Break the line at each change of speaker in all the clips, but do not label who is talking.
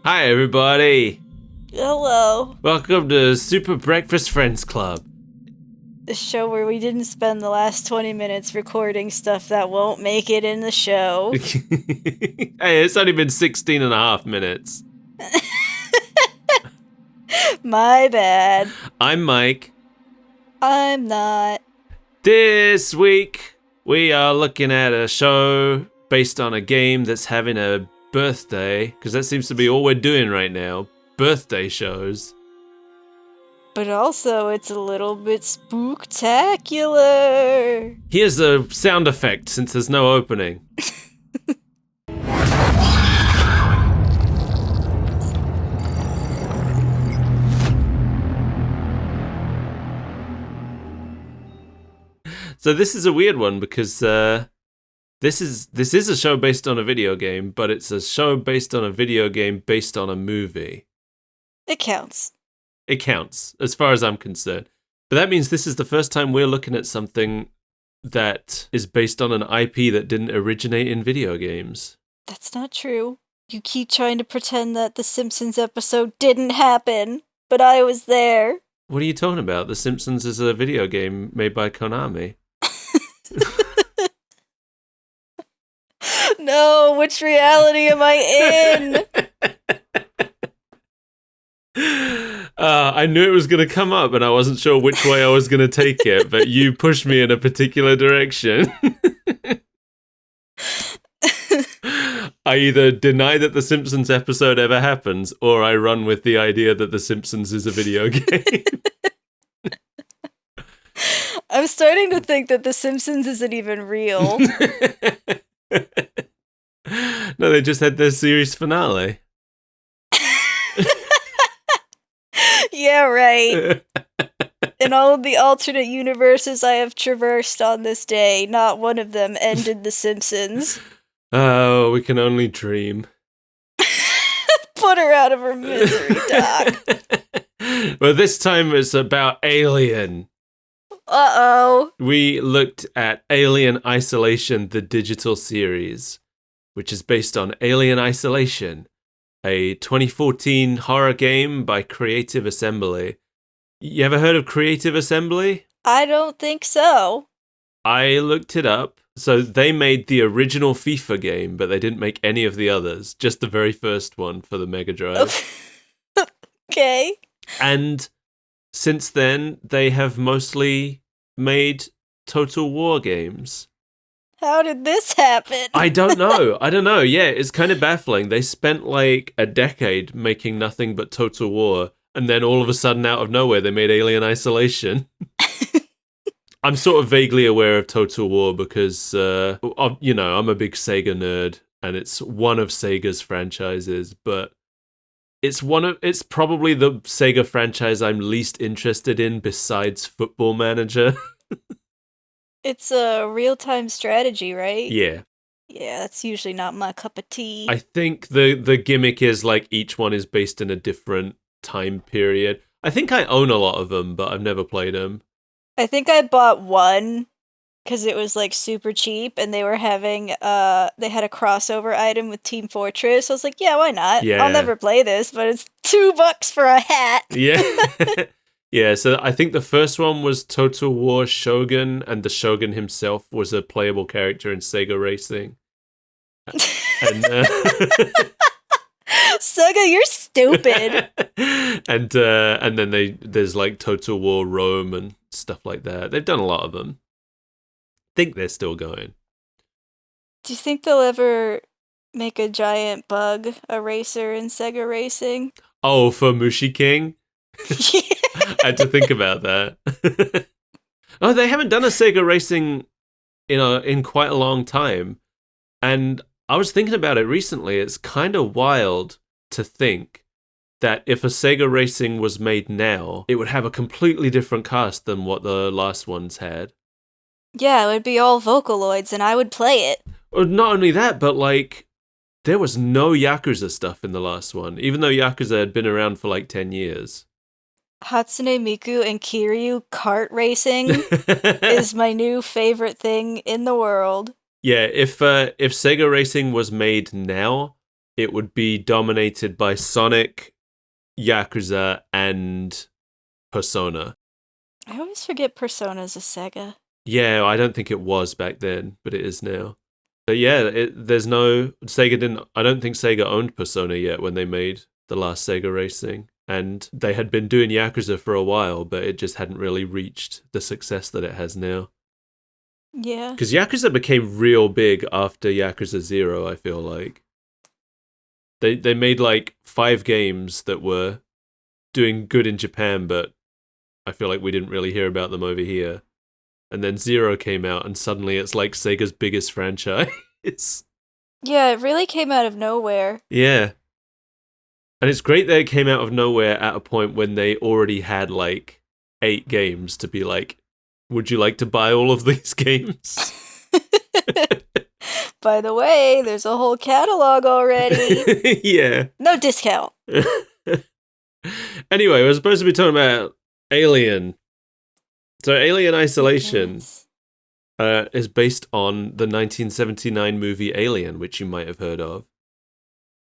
Hi, everybody.
Hello.
Welcome to Super Breakfast Friends Club.
The show where we didn't spend the last 20 minutes recording stuff that won't make it in the show.
Hey, it's only been 16 and a half minutes.
My bad.
I'm Mike.
I'm not.
This week, we are looking at a show based on a game that's having a birthday, because that seems to be all we're doing right now. Birthday shows.
But also, it's a little bit spooktacular.
Here's a sound effect since there's no opening. So this is a weird one because this is a show based on a video game, but it's a show based on a video game based on a movie.
It counts.
It counts, as far as I'm concerned. But that means this is the first time we're looking at something that is based on an IP that didn't originate in video games.
That's not true. You keep trying to pretend that the Simpsons episode didn't happen, but I was there.
What are you talking about? The Simpsons is a video game made by Konami.
No, which reality am I in?
I knew it was going to come up and I wasn't sure which way I was going to take it, but you pushed me in a particular direction. I either deny that the Simpsons episode ever happens, or I run with the idea that the Simpsons is a video game.
I'm starting to think that the Simpsons isn't even real.
No, they just had their series finale.
Yeah, right. In all of the alternate universes I have traversed on this day, not one of them ended The Simpsons.
Oh, we can only dream.
Put her out of her misery, Doc.
But this time it's about Alien.
Uh-oh.
We looked at Alien Isolation, the digital series, which is based on Alien Isolation, a 2014 horror game by Creative Assembly. You ever heard of Creative Assembly?
I don't think so.
I looked it up. So they made the original FIFA game, but they didn't make any of the others, just the very first one for the Mega Drive.
Okay.
And since then, they have mostly made Total War games.
How did this happen?
I don't know. Yeah, it's kind of baffling. They spent like a decade making nothing but Total War, and then all of a sudden, out of nowhere, they made Alien Isolation. I'm sort of vaguely aware of Total War because, I'm a big Sega nerd, and it's one of Sega's franchises, but it's probably the Sega franchise I'm least interested in besides Football Manager.
It's a real-time strategy, right?
Yeah.
Yeah, that's usually not my cup of tea.
I think the gimmick is like each one is based in a different time period. I think I own a lot of them, but I've never played them.
I think I bought one because it was like super cheap, and they were having they had a crossover item with Team Fortress. I was like, yeah, why not?
Yeah.
I'll never play this, but it's $2 for a hat.
Yeah. Yeah, so I think the first one was Total War Shogun, and the Shogun himself was a playable character in Sega Racing. And,
Sega, you're stupid.
and then there's like Total War Rome and stuff like that. They've done a lot of them. Think they're still going.
Do you think they'll ever make a giant bug eraser in Sega Racing?
Oh, for Mushi King?
Yeah.
I had to think about that. Oh, they haven't done a Sega Racing in quite a long time. And I was thinking about it recently. It's kind of wild to think that if a Sega Racing was made now, it would have a completely different cast than what the last ones had.
Yeah, it would be all Vocaloids, and I would play it.
Or not only that, but like, there was no Yakuza stuff in the last one, even though Yakuza had been around for like 10 years.
Hatsune Miku and Kiryu kart racing is my new favorite thing in the world.
Yeah, if Sega Racing was made now, it would be dominated by Sonic, Yakuza, and Persona.
I always forget Persona's a Sega.
Yeah, I don't think it was back then, but it is now. But yeah, there's no Sega didn't. I don't think Sega owned Persona yet when they made the last Sega Racing, and they had been doing Yakuza for a while, but it just hadn't really reached the success that it has now.
Yeah.
Because Yakuza became real big after Yakuza 0, I feel like. They made like 5 games that were doing good in Japan, but I feel like we didn't really hear about them over here. And then 0 came out, and suddenly it's like Sega's biggest franchise.
Yeah, it really came out of nowhere.
Yeah. And it's great that it came out of nowhere at a point when they already had like 8 games to be like, would you like to buy all of these games?
By the way, there's a whole catalog already.
Yeah.
No discount.
Anyway, we're supposed to be talking about Alien. So Alien Isolation is based on the 1979 movie Alien, which you might have heard of.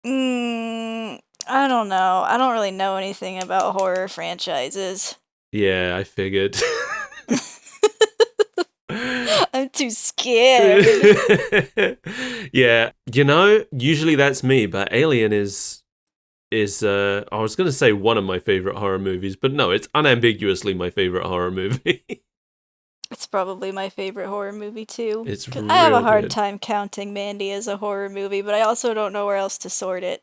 I don't know. I don't really know anything about horror franchises.
Yeah, I figured.
I'm too scared.
Yeah, usually that's me, but Alien is I was going to say one of my favorite horror movies, but no, it's unambiguously my favorite horror movie.
It's probably my favorite horror movie too.
It's real
I have a hard
good.
time counting Mandy as a horror movie, but I also don't know where else to sort it.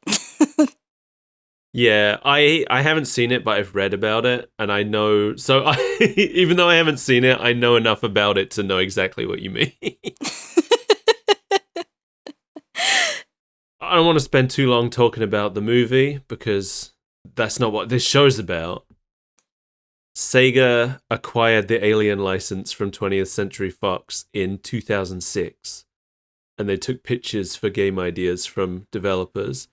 Yeah, I haven't seen it, but I've read about it, and I know. So even though I haven't seen it, I know enough about it to know exactly what you mean. I don't want to spend too long talking about the movie because that's not what this show's about. Sega acquired the Alien license from 20th Century Fox in 2006, and they took pitches for game ideas from developers.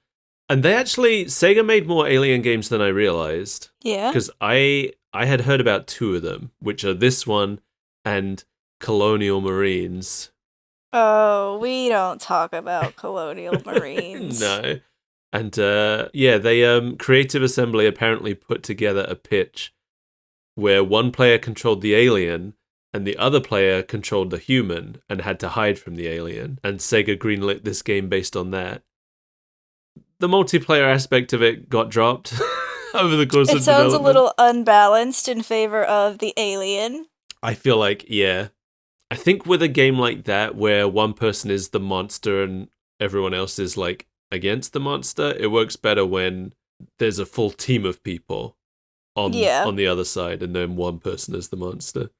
And Sega made more Alien games than I realized.
Yeah.
Because I had heard about 2 of them, which are this one and Colonial Marines.
Oh, we don't talk about Colonial Marines.
No. And they Creative Assembly apparently put together a pitch where one player controlled the alien and the other player controlled the human and had to hide from the alien. And Sega greenlit this game based on that. The multiplayer aspect of it got dropped over the course of development.
It sounds a little unbalanced in favor of the alien.
I feel like, yeah. I think with a game like that, where one person is the monster and everyone else is like against the monster, it works better when there's a full team of people on the other side and then one person is the monster.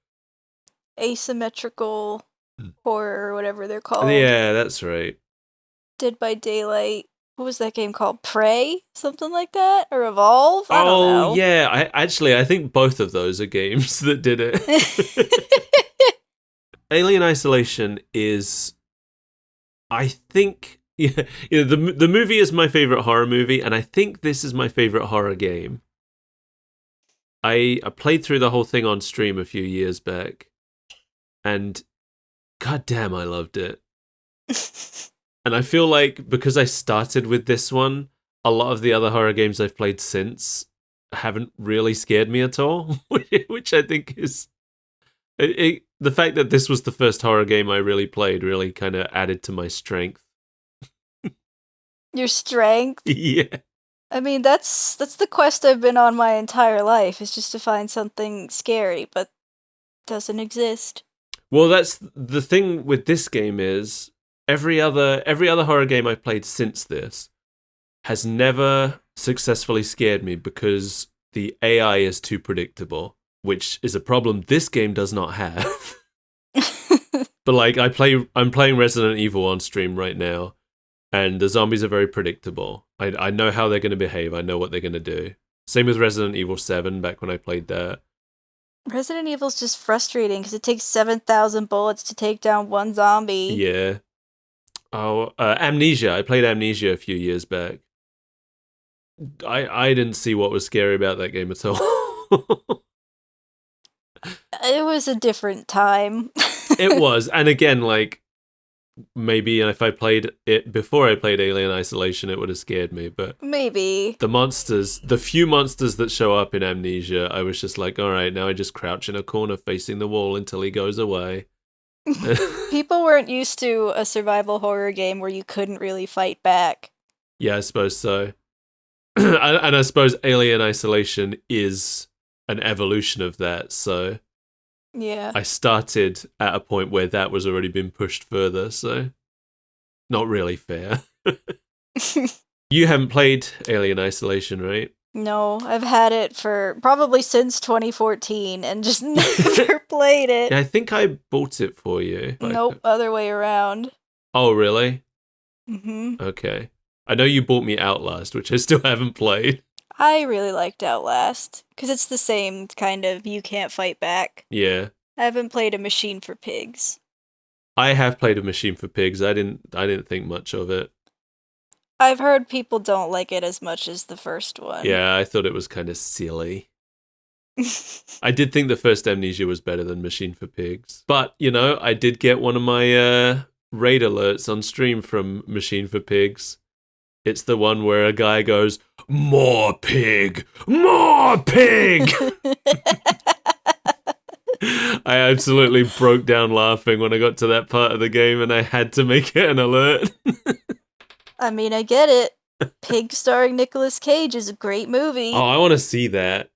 Asymmetrical horror or whatever they're called.
Yeah, that's right.
Dead by Daylight. What was that game called? Prey? Something like that? Or Evolve? I don't know.
Oh, yeah. I think both of those are games that did it. Alien Isolation is, I think, the movie is my favorite horror movie, and I think this is my favorite horror game. I played through the whole thing on stream a few years back, and goddamn, I loved it. And I feel like because I started with this one, a lot of the other horror games I've played since haven't really scared me at all, which I think is... the fact that this was the first horror game I really played really kind of added to my strength.
Your strength?
Yeah.
I mean, that's the quest I've been on my entire life, is just to find something scary, but it doesn't exist.
Well, that's the thing with this game is every other horror game I've played since this has never successfully scared me because the AI is too predictable, which is a problem this game does not have. But like I'm playing Resident Evil on stream right now, and the zombies are very predictable. I know how they're going to behave. I know what they're going to do. Same with Resident Evil 7 back when I played that.
Resident Evil's just frustrating because it takes 7,000 bullets to take down one zombie.
Yeah. Oh, Amnesia. I played Amnesia a few years back. I didn't see what was scary about that game at all.
It was a different time.
It was. And again, like, Maybe if I played it before I played Alien Isolation, it would have scared me. But
Maybe.
the few monsters that show up in Amnesia, I was just like, all right, now I just crouch in a corner facing the wall until he goes away.
People weren't used to a survival horror game where you couldn't really fight back.
Yeah, I suppose so. And I suppose Alien Isolation is an evolution of that, so
Yeah.
I started at a point where that was already been pushed further, so not really fair. You haven't played Alien Isolation, right?
No, I've had it for probably since 2014 and just never played it.
Yeah, I think I bought it for you.
Nope, other way around.
Oh, really?
Mm-hmm.
Okay. I know you bought me Outlast, which I still haven't played.
I really liked Outlast, because it's the same kind of you can't fight back.
Yeah.
I haven't played A Machine for Pigs.
I have played A Machine for Pigs. I didn't think much of it.
I've heard people don't like it as much as the first one.
Yeah, I thought it was kind of silly. I did think the first Amnesia was better than Machine for Pigs. But, I did get one of my raid alerts on stream from Machine for Pigs. It's the one where a guy goes, "More pig! More pig!" I absolutely broke down laughing when I got to that part of the game, and I had to make it an alert.
I mean, I get it. Pig starring Nicolas Cage is a great movie.
Oh, I want to see that.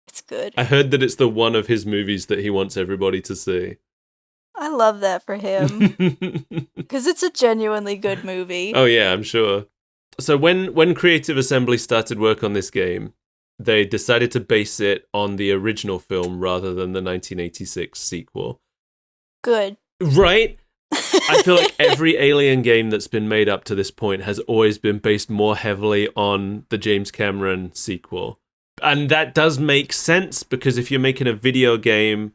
It's good.
I heard that it's the one of his movies that he wants everybody to see.
I love that for him. Because it's a genuinely good movie.
Oh yeah, I'm sure. So when Creative Assembly started work on this game, they decided to base it on the original film rather than the 1986 sequel.
Good.
Right? I feel like every Alien game that's been made up to this point has always been based more heavily on the James Cameron sequel. And that does make sense, because if you're making a video game,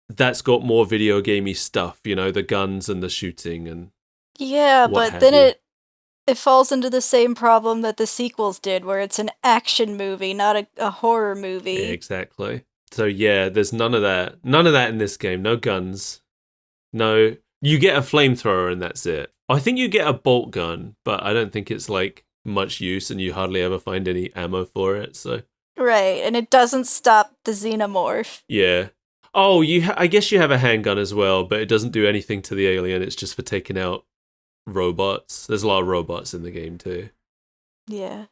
that's got more video gamey stuff, the guns and the shooting and
yeah, but then it falls into the same problem that the sequels did, where it's an action movie, not a horror movie.
Yeah, exactly. So yeah, there's none of that. None of that in this game. No guns. No, you get a flamethrower and that's it. I think you get a bolt gun, but I don't think it's like much use, and you hardly ever find any ammo for it. So
right, and it doesn't stop the Xenomorph.
Yeah. Oh, I guess you have a handgun as well, but it doesn't do anything to the alien. It's just for taking out robots. There's a lot of robots in the game too.
Yeah.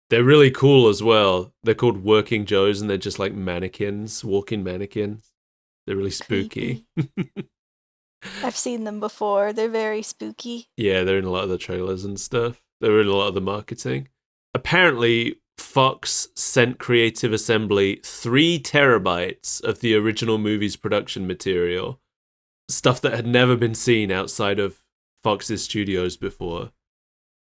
They're really cool as well. They're called Working Joes, and they're just like mannequins, walking mannequins. They're really spooky.
I've seen them before. They're very spooky.
Yeah, they're in a lot of the trailers and stuff. They're in a lot of the marketing. Apparently, Fox sent Creative Assembly 3 terabytes of the original movie's production material. Stuff that had never been seen outside of Fox's studios before.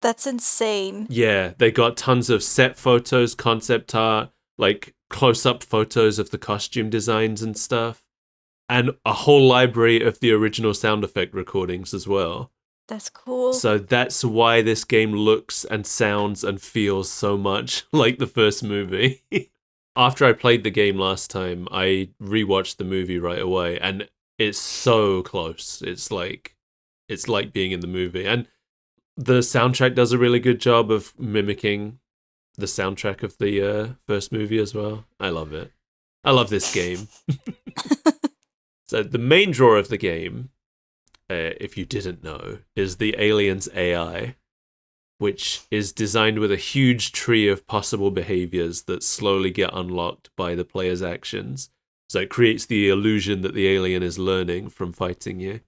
That's insane.
Yeah, they got tons of set photos, concept art, like close-up photos of the costume designs and stuff, and a whole library of the original sound effect recordings as well.
That's cool.
So that's why this game looks and sounds and feels so much like the first movie. After I played the game last time, I rewatched the movie right away, and it's so close. It's like being in the movie. And the soundtrack does a really good job of mimicking the soundtrack of the first movie as well. I love it. I love this game. So the main draw of the game, if you didn't know, is the alien's AI, which is designed with a huge tree of possible behaviors that slowly get unlocked by the player's actions. So it creates the illusion that the alien is learning from fighting you.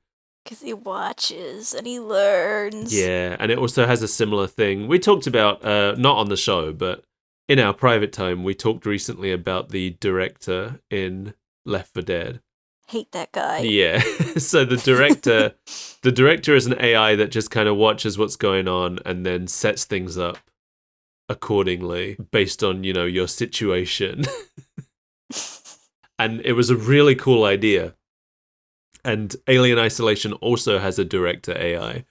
Because he watches and he learns.
Yeah, and it also has a similar thing. We talked about, not on the show, but in our private time, we talked recently about the director in Left 4 Dead.
Hate that guy.
Yeah. So the director is an AI that just kind of watches what's going on and then sets things up accordingly based on, your situation. And it was a really cool idea. And Alien Isolation also has a director AI.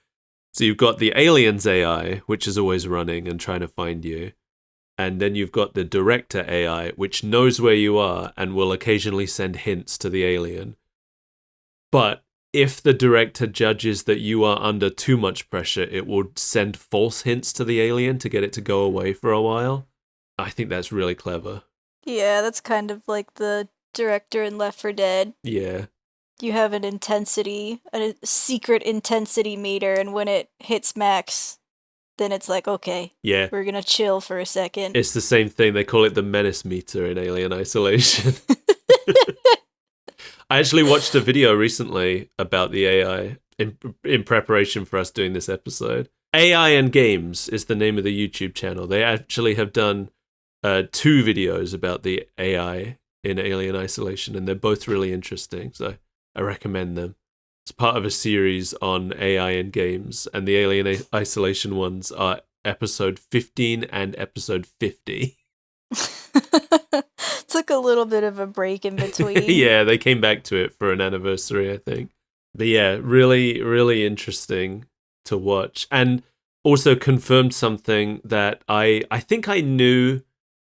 So you've got the alien's AI, which is always running and trying to find you. And then you've got the director AI, which knows where you are and will occasionally send hints to the alien. But if the director judges that you are under too much pressure, it will send false hints to the alien to get it to go away for a while. I think that's really clever.
Yeah, that's kind of like the director in Left 4 Dead.
Yeah.
You have a secret intensity meter, and when it hits max, then it's like, okay,
Yeah.
we're gonna chill for a second.
It's the same thing. They call it the menace meter in Alien Isolation. I actually watched a video recently about the AI in preparation for us doing this episode. AI and Games is the name of the YouTube channel. They actually have done 2 videos about the AI in Alien Isolation, and they're both really interesting, so I recommend them. It's part of a series on AI and games, and the Alien Isolation ones are episode 15 and episode 50.
Took a little bit of a break in between.
Yeah, they came back to it for an anniversary, I think. But yeah, really, really interesting to watch. And also confirmed something that I think I knew,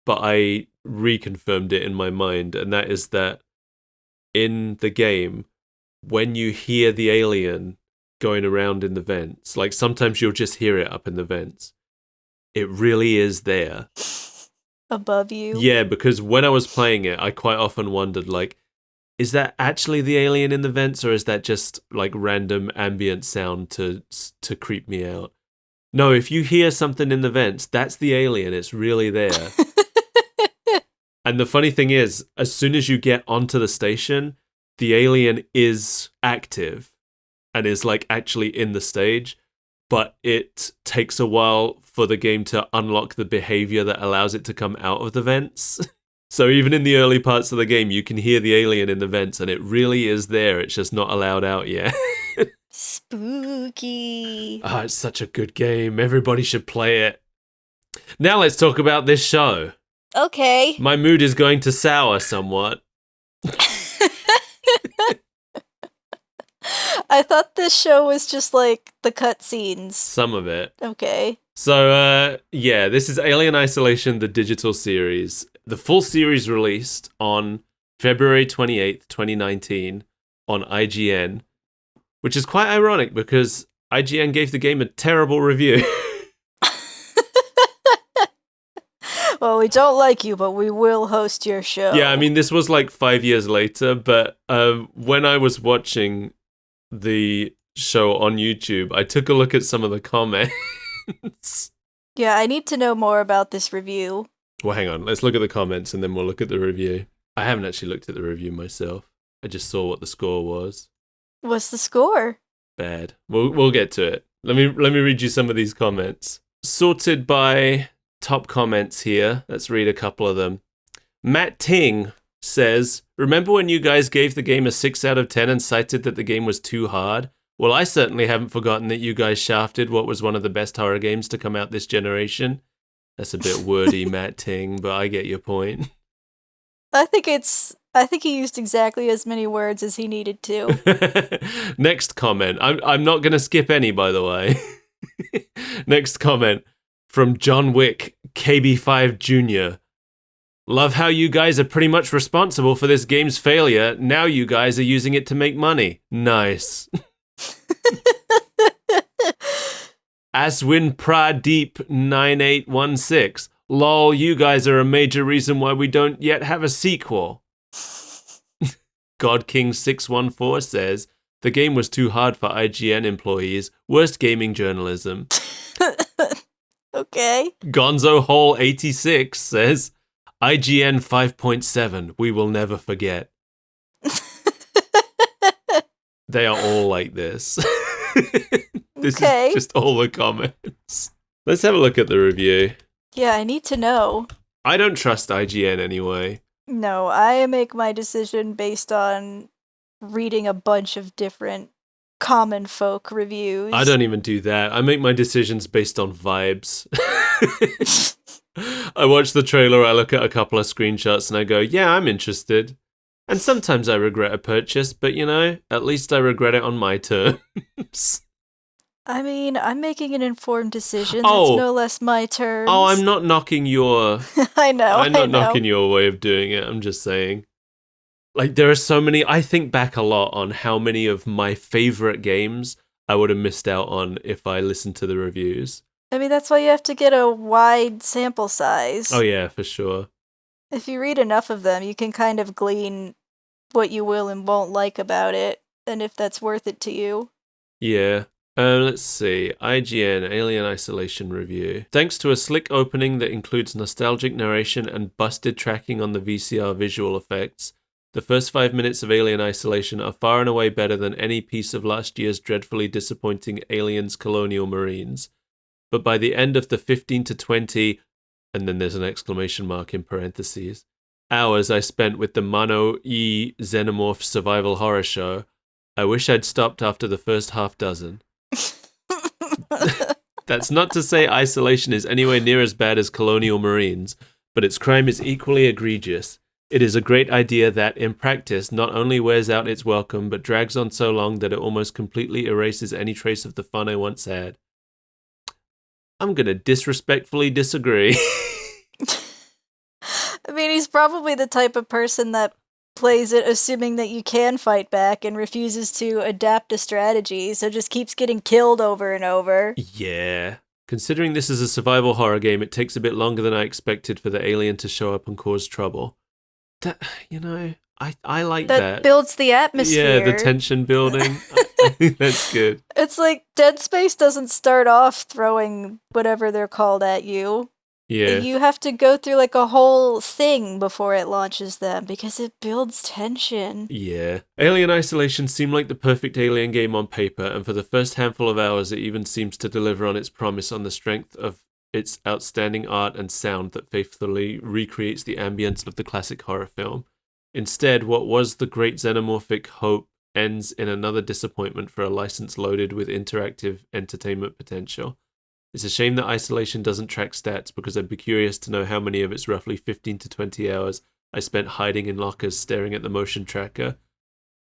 but I reconfirmed it in my mind, and that is that in the game, when you hear the alien going around in the vents, like sometimes you'll just hear it up in the vents, it really is there.
Above you?
Yeah, because when I was playing it, I quite often wondered, like, is that actually the alien in the vents, or is that just like random ambient sound to creep me out? No, if you hear something in the vents, that's the alien. It's really there. And the funny thing is, as soon as you get onto the station, the alien is active and is like actually in the stage, but it takes a while for the game to unlock the behavior that allows it to come out of the vents. So even in the early parts of the game, you can hear the alien in the vents, and it really is there. It's just not allowed out yet.
Spooky.
Oh, it's such a good game. Everybody should play it. Now let's talk about this show.
Okay.
My mood is going to sour somewhat.
I thought this show was just like the cutscenes.
Some of it.
Okay.
So, yeah, this is Alien Isolation, the digital series. The full series released on February 28th, 2019 on IGN, which is quite ironic because IGN gave the game a terrible review.
Well, we don't like you, but we will host your show.
Yeah, I mean, this was like 5 years later, but when I was watching the show on YouTube, I took a look at some of the comments.
Yeah, I need to know more about this review.
Well, hang on. Let's look at the comments and then we'll look at the review. I haven't actually looked at the review myself. I just saw what the score was.
What's the score?
Bad. We'll get to it. Let me read you some of these comments. Sorted by top comments here. Let's read a couple of them. Matt Ting says, "Remember when you guys gave the game a 6 out of 10 and cited that the game was too hard? Well, I certainly haven't forgotten that you guys shafted what was one of the best horror games to come out this generation." That's a bit wordy, Matt Ting, but I get your point.
I think he used exactly as many words as he needed to.
Next comment. I'm not going to skip any, by the way. Next comment from John Wick, KB5 Jr. "Love how you guys are pretty much responsible for this game's failure. Now you guys are using it to make money. Nice." Aswin Pradeep 9816. "Lol, you guys are a major reason why we don't yet have a sequel." God King 614 says, "The game was too hard for IGN employees. Worst gaming journalism."
Okay.
Gonzo Hole 86 says, "IGN 5.7. We will never forget." They are all like this. This is just all the comments. Let's have a look at the review.
Yeah, I need to know.
I don't trust IGN anyway.
No, I make my decision based on reading a bunch of different common folk reviews.
I don't even do that. I make my decisions based on vibes. I watch the trailer, I look at a couple of screenshots, and I go, yeah, I'm interested. And sometimes I regret a purchase, but you know, at least I regret it on my terms.
I mean, I'm making an informed decision. That's no less my terms.
Oh, I'm not knocking your...
I know,
I'm not knocking your way of doing it. I'm just saying. Like, there are so many. I think back a lot on how many of my favorite games I would have missed out on if I listened to the reviews.
I mean, that's why you have to get a wide sample size.
Oh, yeah, for sure.
If you read enough of them, you can kind of glean what you will and won't like about it, and if that's worth it to you.
Yeah. Let's see. IGN Alien Isolation review. Thanks to a slick opening that includes nostalgic narration and busted tracking on the VCR visual effects, the first 5 minutes of Alien Isolation are far and away better than any piece of last year's dreadfully disappointing Aliens Colonial Marines. But by the end of the 15 to 20, and then there's an exclamation mark in parentheses, hours I spent with the Mano E Xenomorph survival horror show, I wish I'd stopped after the first half dozen. That's not to say Isolation is anywhere near as bad as Colonial Marines, but its crime is equally egregious. It is a great idea that, in practice, not only wears out its welcome, but drags on so long that it almost completely erases any trace of the fun I once had. I'm gonna disrespectfully disagree.
I mean, he's probably the type of person that plays it assuming that you can fight back and refuses to adapt a strategy, so just keeps getting killed over and over.
Yeah. Considering this is a survival horror game, it takes a bit longer than I expected for the alien to show up and cause trouble. That, I like that.
That builds the atmosphere.
Yeah, the tension building. I think that's good.
It's like Dead Space doesn't start off throwing whatever they're called at you.
Yeah.
You have to go through like a whole thing before it launches them because it builds tension.
Yeah. Alien Isolation seemed like the perfect Alien game on paper, and for the first handful of hours it even seems to deliver on its promise on the strength of its outstanding art and sound that faithfully recreates the ambience of the classic horror film. Instead, what was the great xenomorphic hope ends in another disappointment for a license loaded with interactive entertainment potential. It's a shame that Isolation doesn't track stats, because I'd be curious to know how many of its roughly 15 to 20 hours I spent hiding in lockers staring at the motion tracker.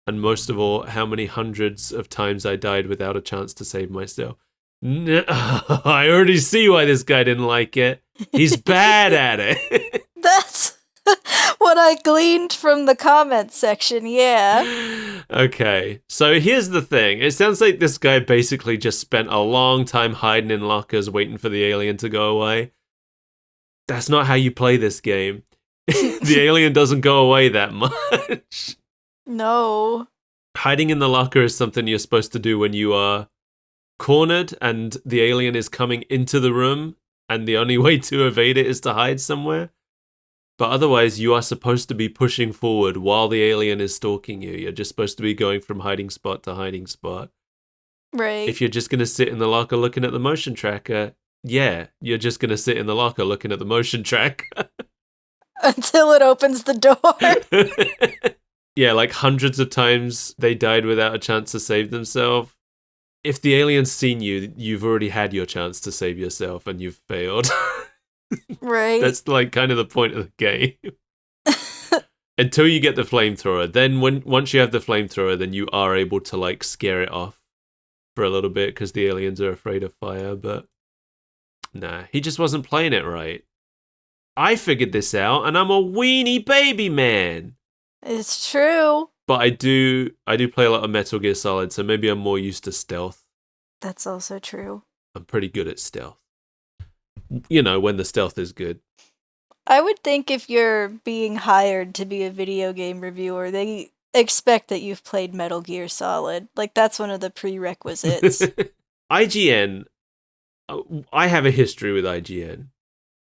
And most of all, how many hundreds of times I died without a chance to save myself. I already see why this guy didn't like it. He's bad at it.
That's what I gleaned from the comments section, yeah.
Okay, so here's the thing. It sounds like this guy basically just spent a long time hiding in lockers waiting for the alien to go away. That's not how you play this game. The alien doesn't go away that much.
No.
Hiding in the locker is something you're supposed to do when you are cornered and the alien is coming into the room, and the only way to evade it is to hide somewhere. But otherwise, you are supposed to be pushing forward while the alien is stalking you. You're just supposed to be going from hiding spot to hiding spot.
Right.
If you're just going to sit in the locker looking at the motion tracker, yeah, you're just going to sit in the locker looking at the motion tracker.
Until it opens the door.
Yeah, like hundreds of times they died without a chance to save themselves. If the alien's seen you, you've already had your chance to save yourself and you've failed.
Right.
That's like kind of the point of the game. Until you get the flamethrower. Then once you have the flamethrower, then you are able to like scare it off for a little bit because the aliens are afraid of fire. But nah, he just wasn't playing it right. I figured this out, and I'm a weenie baby man.
It's true.
But I do play a lot of Metal Gear Solid, so maybe I'm more used to stealth.
That's also true.
I'm pretty good at stealth. You know, when the stealth is good.
I would think if you're being hired to be a video game reviewer, they expect that you've played Metal Gear Solid. Like, that's one of the prerequisites.
IGN, I have a history with IGN.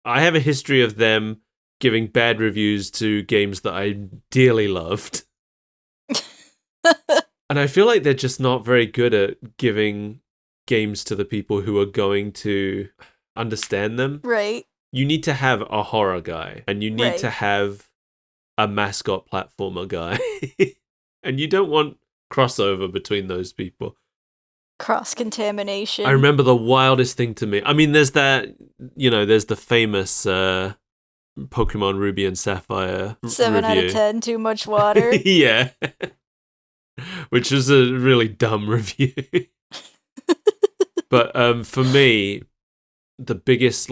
I have a history of them giving bad reviews to games that I dearly loved. And I feel like they're just not very good at giving games to the people who are going to understand them.
Right.
You need to have a horror guy, and you need to have a mascot platformer guy. And you don't want crossover between those people.
Cross-contamination.
I remember the wildest thing to me. I mean, there's that, there's the famous Pokemon Ruby and Sapphire
7
review.
out of 10, too much water.
Yeah. Which was a really dumb review. But for me, the biggest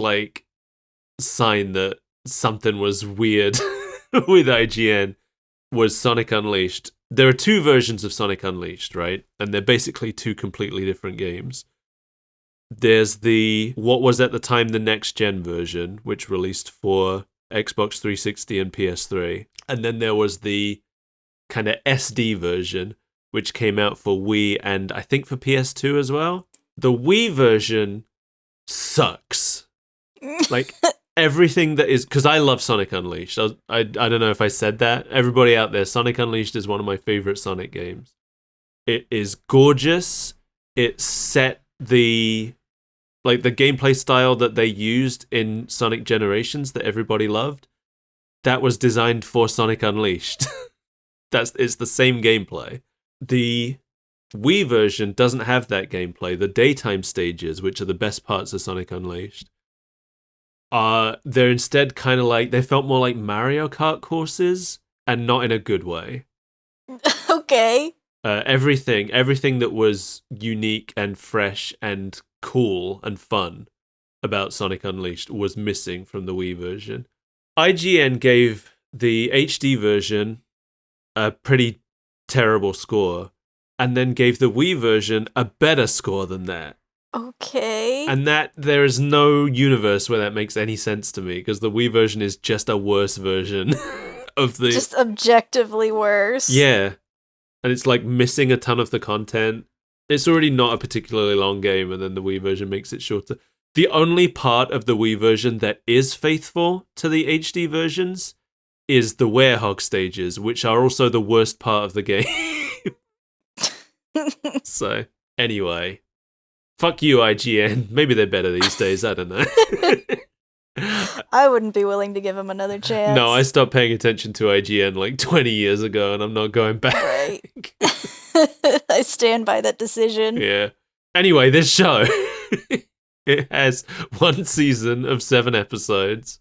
sign that something was weird with IGN was Sonic Unleashed. There are two versions of Sonic Unleashed, right? And they're basically two completely different games. There's what was at the time the next-gen version, which released for Xbox 360 and PS3. And then there was the kind of SD version, which came out for Wii and I think for PS2 as well. The Wii version sucks. Like, everything that is... Because I love Sonic Unleashed. I don't know if I said that. Everybody out there, Sonic Unleashed is one of my favorite Sonic games. It is gorgeous. It set the gameplay style that they used in Sonic Generations that everybody loved. That was designed for Sonic Unleashed. It's the same gameplay. The Wii version doesn't have that gameplay. The daytime stages, which are the best parts of Sonic Unleashed, they're instead kind of like, they felt more like Mario Kart courses, and not in a good way.
Okay.
Everything that was unique and fresh and cool and fun about Sonic Unleashed was missing from the Wii version. IGN gave the HD version a pretty terrible score, and then gave the Wii version a better score than that.
Okay.
And that there is no universe where that makes any sense to me, because the Wii version is just a worse version of the...
Just objectively worse.
Yeah. And it's like missing a ton of the content. It's already not a particularly long game, and then the Wii version makes it shorter. The only part of the Wii version that is faithful to the HD versions is the Werehog stages, which are also the worst part of the game. So, anyway. Fuck you, IGN. Maybe they're better these days, I don't know.
I wouldn't be willing to give them another chance.
No, I stopped paying attention to IGN like 20 years ago, and I'm not going back.
Right. I stand by that decision.
Yeah. Anyway, this show, it has one season of 7 episodes,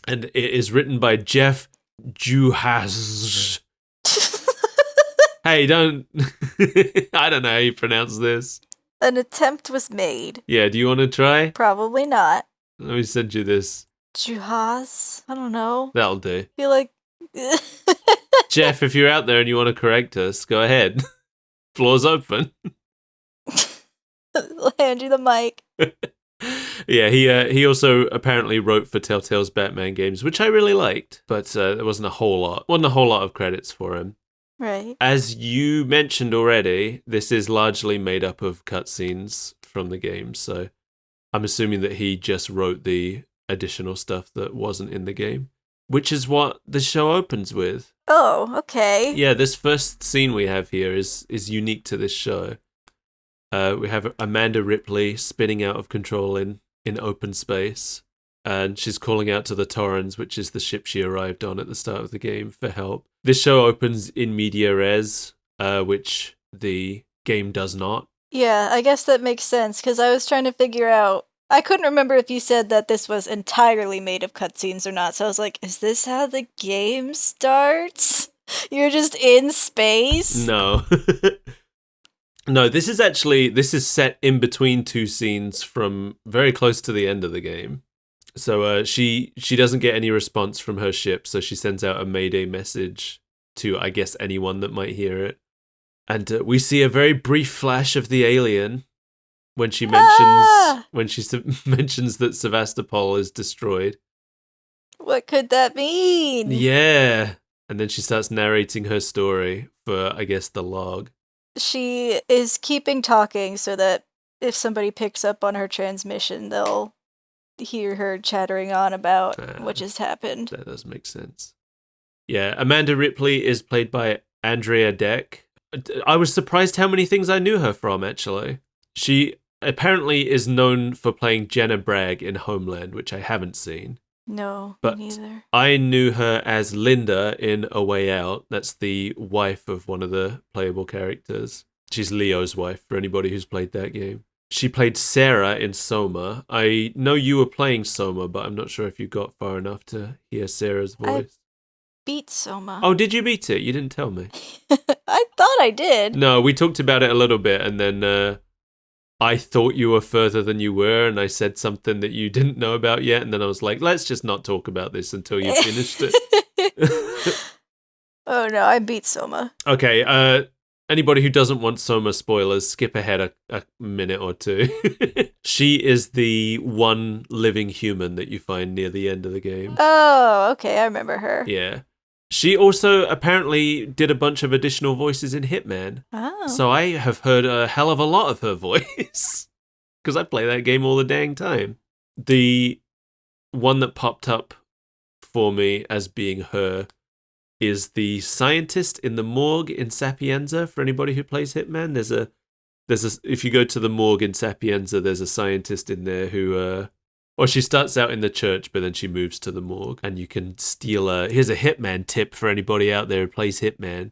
and it is written by Jeff Juhas. Hey, I don't know how you pronounce this.
An attempt was made.
Yeah, do you want to try?
Probably not.
Let me send you this.
Juhas? I don't know.
That'll do.
I feel like...
Jeff, if you're out there and you want to correct us, go ahead. Floor's open.
I'll hand you the mic.
Yeah, he also apparently wrote for Telltale's Batman games, which I really liked, but there wasn't a whole lot of credits for him.
Right.
As you mentioned already, this is largely made up of cutscenes from the game, so I'm assuming that he just wrote the additional stuff that wasn't in the game, which is what the show opens with.
Oh, okay.
Yeah, this first scene we have here is unique to this show. We have Amanda Ripley spinning out of control in open space, and she's calling out to the Torrens, which is the ship she arrived on at the start of the game, for help. This show opens in media res, which the game does not.
Yeah, I guess that makes sense, because I was trying to figure out... I couldn't remember if you said that this was entirely made of cutscenes or not, so I was like, is this how the game starts? You're just in space?
No. No, this is set in between two scenes from very close to the end of the game. So she doesn't get any response from her ship, so she sends out a Mayday message to, I guess, anyone that might hear it. And we see a very brief flash of the alien when she mentions that Sevastopol is destroyed.
What could that mean?
Yeah. And then she starts narrating her story for, I guess, the log.
She is keeping talking so that if somebody picks up on her transmission, they'll hear her chattering on about what just happened.
That does make sense. Yeah, Amanda Ripley is played by Andrea Deck. I was surprised how many things I knew her from, actually. She apparently is known for playing Jenna Bragg in Homeland, which I haven't seen.
No,
but
me neither.
I knew her as Linda in A Way Out. That's the wife of one of the playable characters. She's Leo's wife, for anybody who's played that game. She played Sarah in Soma. I know you were playing Soma, but I'm not sure if you got far enough to hear Sarah's voice.
I beat Soma.
Oh, did you beat it? You didn't tell me.
I thought I did.
No, we talked about it a little bit, and then I thought you were further than you were, and I said something that you didn't know about yet, and then I was like, let's just not talk about this until you finished it.
Oh no, I beat Soma.
Okay, anybody who doesn't want Soma spoilers, skip ahead a minute or two. She is the one living human that you find near the end of the game.
Oh, okay, I remember her.
Yeah. She also apparently did a bunch of additional voices in Hitman.
Oh.
So I have heard a hell of a lot of her voice. Because I play that game all the dang time. The one that popped up for me as being her is the scientist in the morgue in Sapienza. For anybody who plays Hitman, there's a if you go to the morgue in Sapienza, there's a scientist in there who she starts out in the church, but then she moves to the morgue, and you can steal here's a Hitman tip for anybody out there who plays Hitman.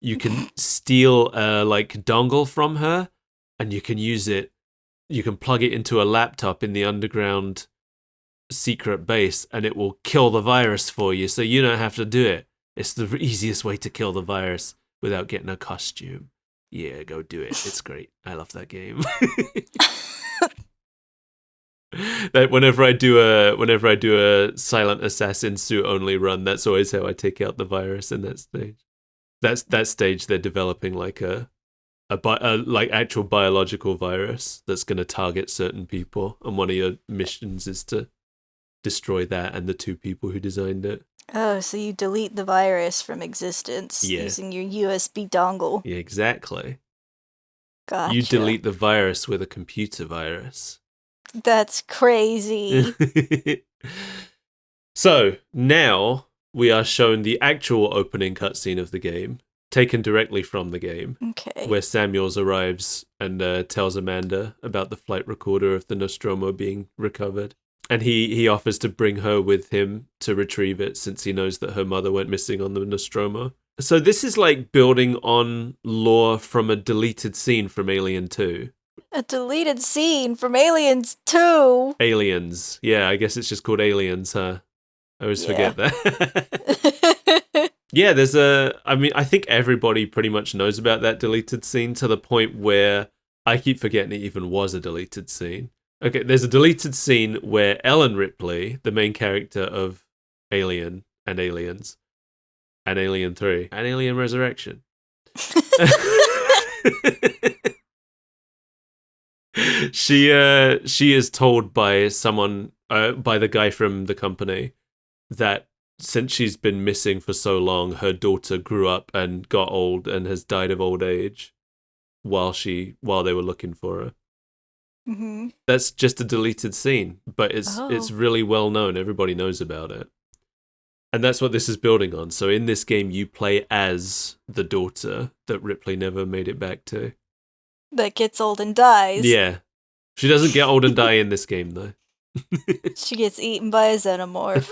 You can steal a dongle from her, and you can use it. You can plug it into a laptop in the underground secret base, and it will kill the virus for you, so you don't have to do it. It's the easiest way to kill the virus without getting a costume. Yeah, go do it. It's great. I love that game. That whenever I do a silent assassin suit only run, that's always how I take out the virus in that stage. That stage they're developing like a actual biological virus that's going to target certain people, and one of your missions is to destroy that and the two people who designed it.
Oh, so you delete the virus from existence using your USB dongle.
Yeah, exactly.
Gotcha.
You delete the virus with a computer virus.
That's crazy.
So, now we are shown the actual opening cutscene of the game, taken directly from the game.
Okay.
Where Samuels arrives and tells Amanda about the flight recorder of the Nostromo being recovered. And he offers to bring her with him to retrieve it, since he knows that her mother went missing on the Nostromo. So this is like building on lore from a deleted scene from Alien 2.
A deleted scene from Aliens 2?
Aliens. Yeah, I guess it's just called Aliens, huh? I always forget that. Yeah, I think everybody pretty much knows about that deleted scene, to the point where I keep forgetting it even was a deleted scene. Okay, there's a deleted scene where Ellen Ripley, the main character of Alien and Aliens, and Alien 3, and Alien Resurrection. She is told by someone, by the guy from the company, that since she's been missing for so long, her daughter grew up and got old and has died of old age while they were looking for her.
Mm-hmm.
That's just a deleted scene, but it's really well known. Everybody knows about it. And that's what this is building on. So in this game, you play as the daughter that Ripley never made it back to.
That gets old and dies.
Yeah. She doesn't get old and die in this game, though.
She gets eaten by a xenomorph.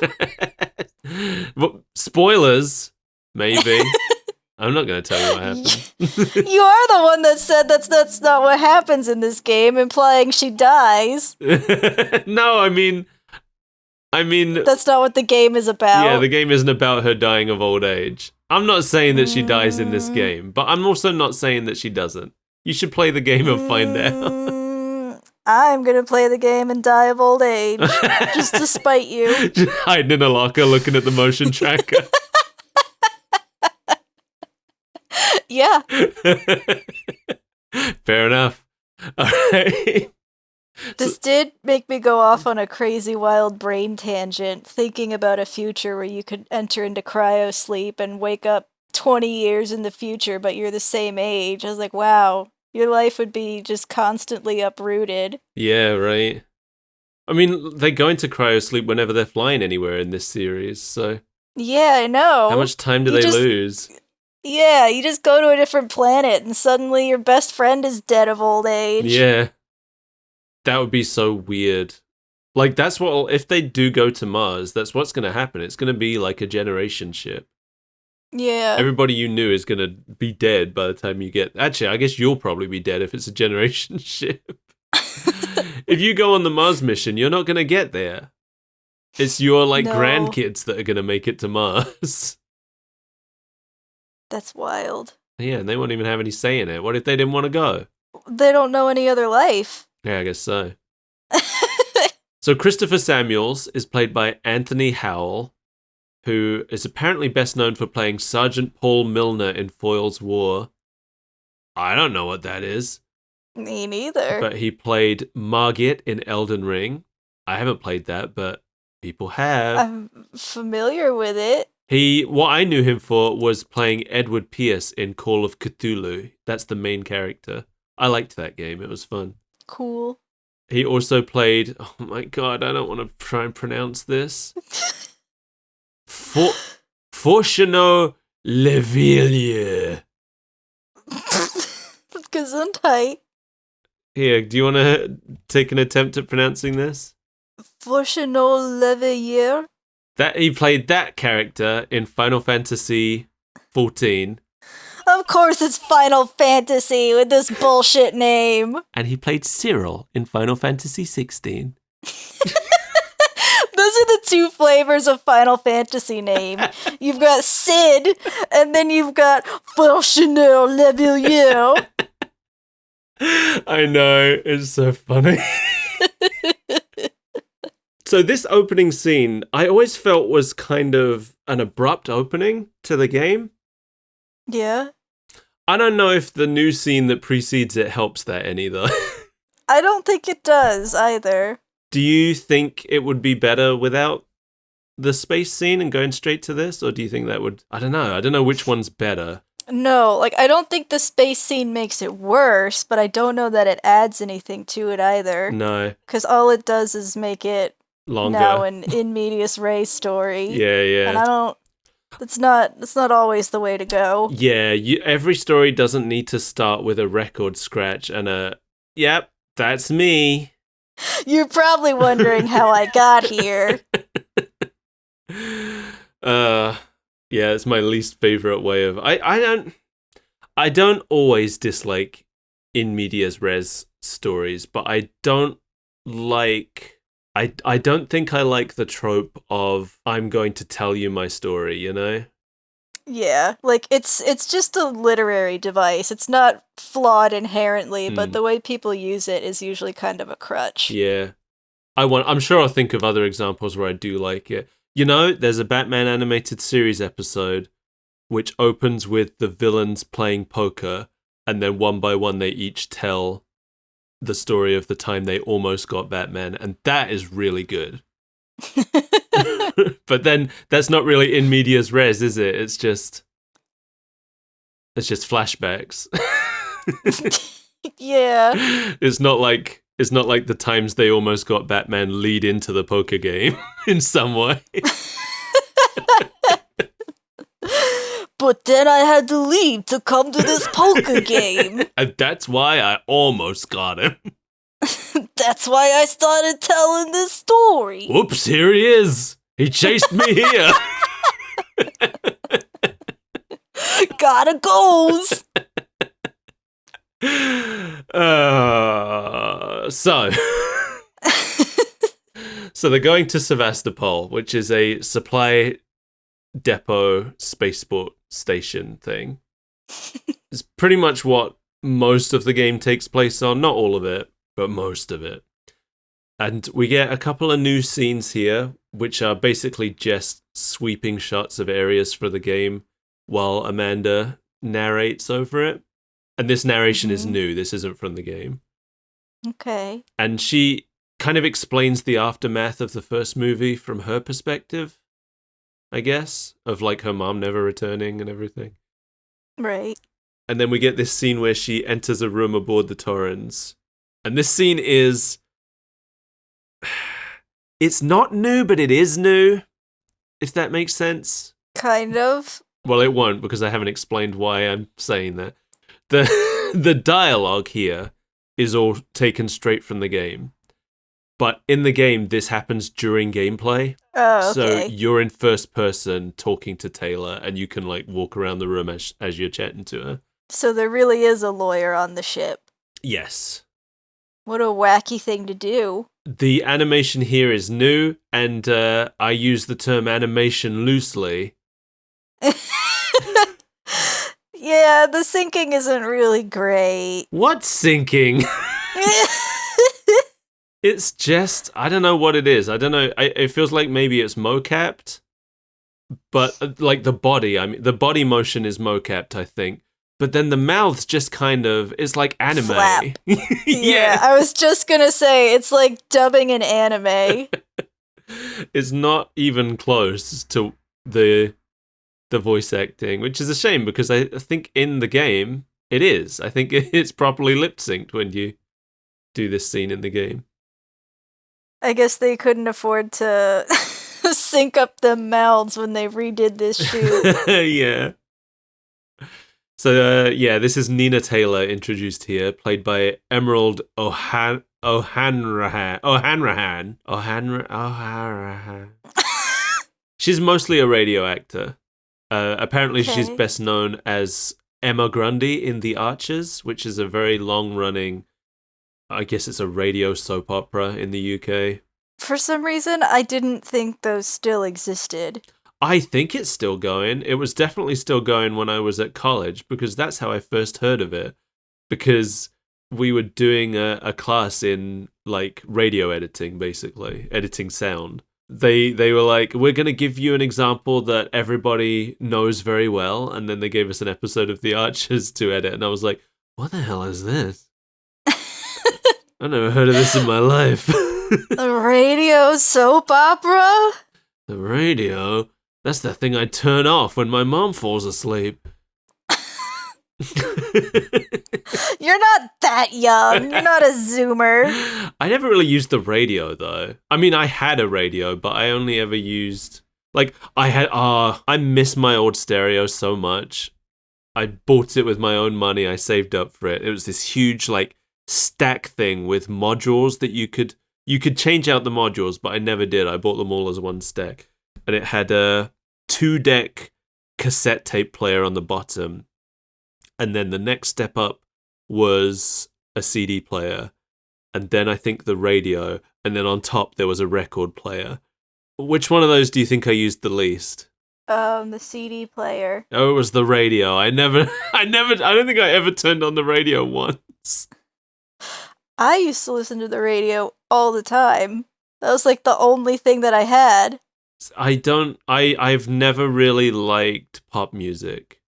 Well, spoilers, maybe. I'm not going to tell you what happens.
You are the one that said that's not what happens in this game, implying she dies.
No, I mean...
That's not what the game is about.
Yeah, the game isn't about her dying of old age. I'm not saying that she dies in this game, but I'm also not saying that she doesn't. You should play the game and find out.
I'm going to play the game and die of old age, just to spite you.
Just hiding in a locker looking at the motion tracker.
Yeah.
Fair enough. All right.
This did make me go off on a crazy wild brain tangent, thinking about a future where you could enter into cryo sleep and wake up 20 years in the future, but you're the same age. I was like, wow, your life would be just constantly uprooted. Yeah,
right. I mean, they go into cryo sleep whenever they're flying anywhere in this series, so...
Yeah, I know.
How much time do they lose?
Yeah, you just go to a different planet and suddenly your best friend is dead of old age.
Yeah. That would be so weird. Like, that's what... If they do go to Mars, that's what's going to happen. It's going to be like a generation ship.
Yeah.
Everybody you knew is going to be dead by the time you get... Actually, I guess you'll probably be dead if it's a generation ship. If you go on the Mars mission, you're not going to get there. It's your, grandkids that are going to make it to Mars.
That's wild.
Yeah, and they won't even have any say in it. What if they didn't want to go?
They don't know any other life.
Yeah, I guess so. So Christopher Samuels is played by Anthony Howell. who is apparently best known for playing Sergeant Paul Milner in Foyle's War. I don't know what that is.
Me neither.
But he played Margit in Elden Ring. I haven't played that, but people have.
I'm familiar with it.
What I knew him for was playing Edward Pierce in Call of Cthulhu. That's the main character. I liked that game. It was fun.
Cool.
He also played, oh my god, I don't want to try and pronounce this. Fortuno Leville.
Gesundheit.
Here, do you want to take an attempt at pronouncing this?
Fortuno Leville.
That he played that character in Final Fantasy 14.
Of course it's Final Fantasy with this bullshit name.
And he played Cyril in Final Fantasy 16.
Those are the two flavors of Final Fantasy name. You've got Sid, and then you've got Fortuno Leville.
I know, it's so funny. So this opening scene, I always felt was kind of an abrupt opening to the game.
Yeah.
I don't know if the new scene that precedes it helps that any, though.
I don't think it does, either.
Do you think it would be better without the space scene and going straight to this? Or do you think that would... I don't know which one's better.
No, like, I don't think the space scene makes it worse, but I don't know that it adds anything to it, either.
No.
Because all it does is make it
Longer.
now an in medias res story.
Yeah.
And I don't... It's not always the way to go.
Yeah, every story doesn't need to start with a record scratch and a, yep, that's me.
You're probably wondering how I got here.
Yeah, it's my least favorite way of... I don't always dislike in medias res stories, but I don't like... I don't think I like the trope of I'm going to tell you my story, you know?
Yeah, like it's just a literary device. It's not flawed inherently, but the way people use it is usually kind of a crutch.
Yeah. I'm sure I'll think of other examples where I do like it. You know, there's a Batman animated series episode which opens with the villains playing poker, and then one by one they each tell the story of the time they almost got Batman, and that is really good. But then that's not really in medias res, is it? It's just flashbacks.
Yeah.
It's not like the times they almost got Batman lead into the poker game in some way.
But then I had to leave to come to this poker game.
And that's why I almost got him.
That's why I started telling this story.
Whoops, here he is. He chased me here.
Gotta goes.
So they're going to Sevastopol, which is a supply depot spaceport station thing. It's pretty much what most of the game takes place on. Not all of it, but most of it. And we get a couple of new scenes here, which are basically just sweeping shots of areas for the game while Amanda narrates over it. And this narration is new. This isn't from the game.
Okay.
And she kind of explains the aftermath of the first movie from her perspective, I guess, of like her mom never returning and everything.
Right.
And then we get this scene where she enters a room aboard the Torrens. And this scene is... It's not new, but it is new, if that makes sense.
Kind of.
Well, it won't, because I haven't explained why I'm saying that. The dialogue here is all taken straight from the game. But in the game, this happens during gameplay.
Oh, okay.
So you're in first person talking to Taylor, and you can like walk around the room as you're chatting to her.
So there really is a lawyer on the ship.
Yes.
What a wacky thing to do.
The animation here is new, and I use the term animation loosely.
Yeah, the syncing isn't really great.
What's syncing? It's just, I don't know what it is. I don't know. It feels like maybe it's mocapped. but like the body, I mean, the body motion is mocapped, I think. But then the mouth's just kind of, it's like anime.
Flap.
Yeah.
I was just gonna say, it's like dubbing an anime.
It's not even close to the voice acting, which is a shame because I think in the game it is. I think it's properly lip synced when you do this scene in the game.
I guess they couldn't afford to sync up the mouths when they redid this shoot.
Yeah. So, this is Nina Taylor introduced here, played by Emerald O'Hanrahan. She's mostly a radio actor. Apparently, she's best known as Emma Grundy in The Archers, which is a very long-running, I guess it's a radio soap opera in the UK.
For some reason, I didn't think those still existed.
I think it's still going. It was definitely still going when I was at college, because that's how I first heard of it. Because we were doing a class in, like, radio editing, basically, editing sound. They were like, we're going to give you an example that everybody knows very well, and then they gave us an episode of The Archers to edit, and I was like, what the hell is this? I never heard of this in my life.
A radio soap opera?
The radio? That's the thing I turn off when my mom falls asleep.
You're not that young. You're not a zoomer.
I never really used the radio, though. I mean, I had a radio, but I only ever used... Like, I miss my old stereo so much. I bought it with my own money. I saved up for it. It was this huge, like, stack thing with modules that you could change out the modules, but I never did. I bought them all as one stack. And it had a 2-deck cassette tape player on the bottom. And then the next step up was a CD player. And then I think the radio. And then on top there was a record player. Which one of those do you think I used the least?
The CD player.
Oh, it was the radio. I don't think I ever turned on the radio once.
I used to listen to the radio all the time. That was like the only thing that I had.
I've never really liked pop music.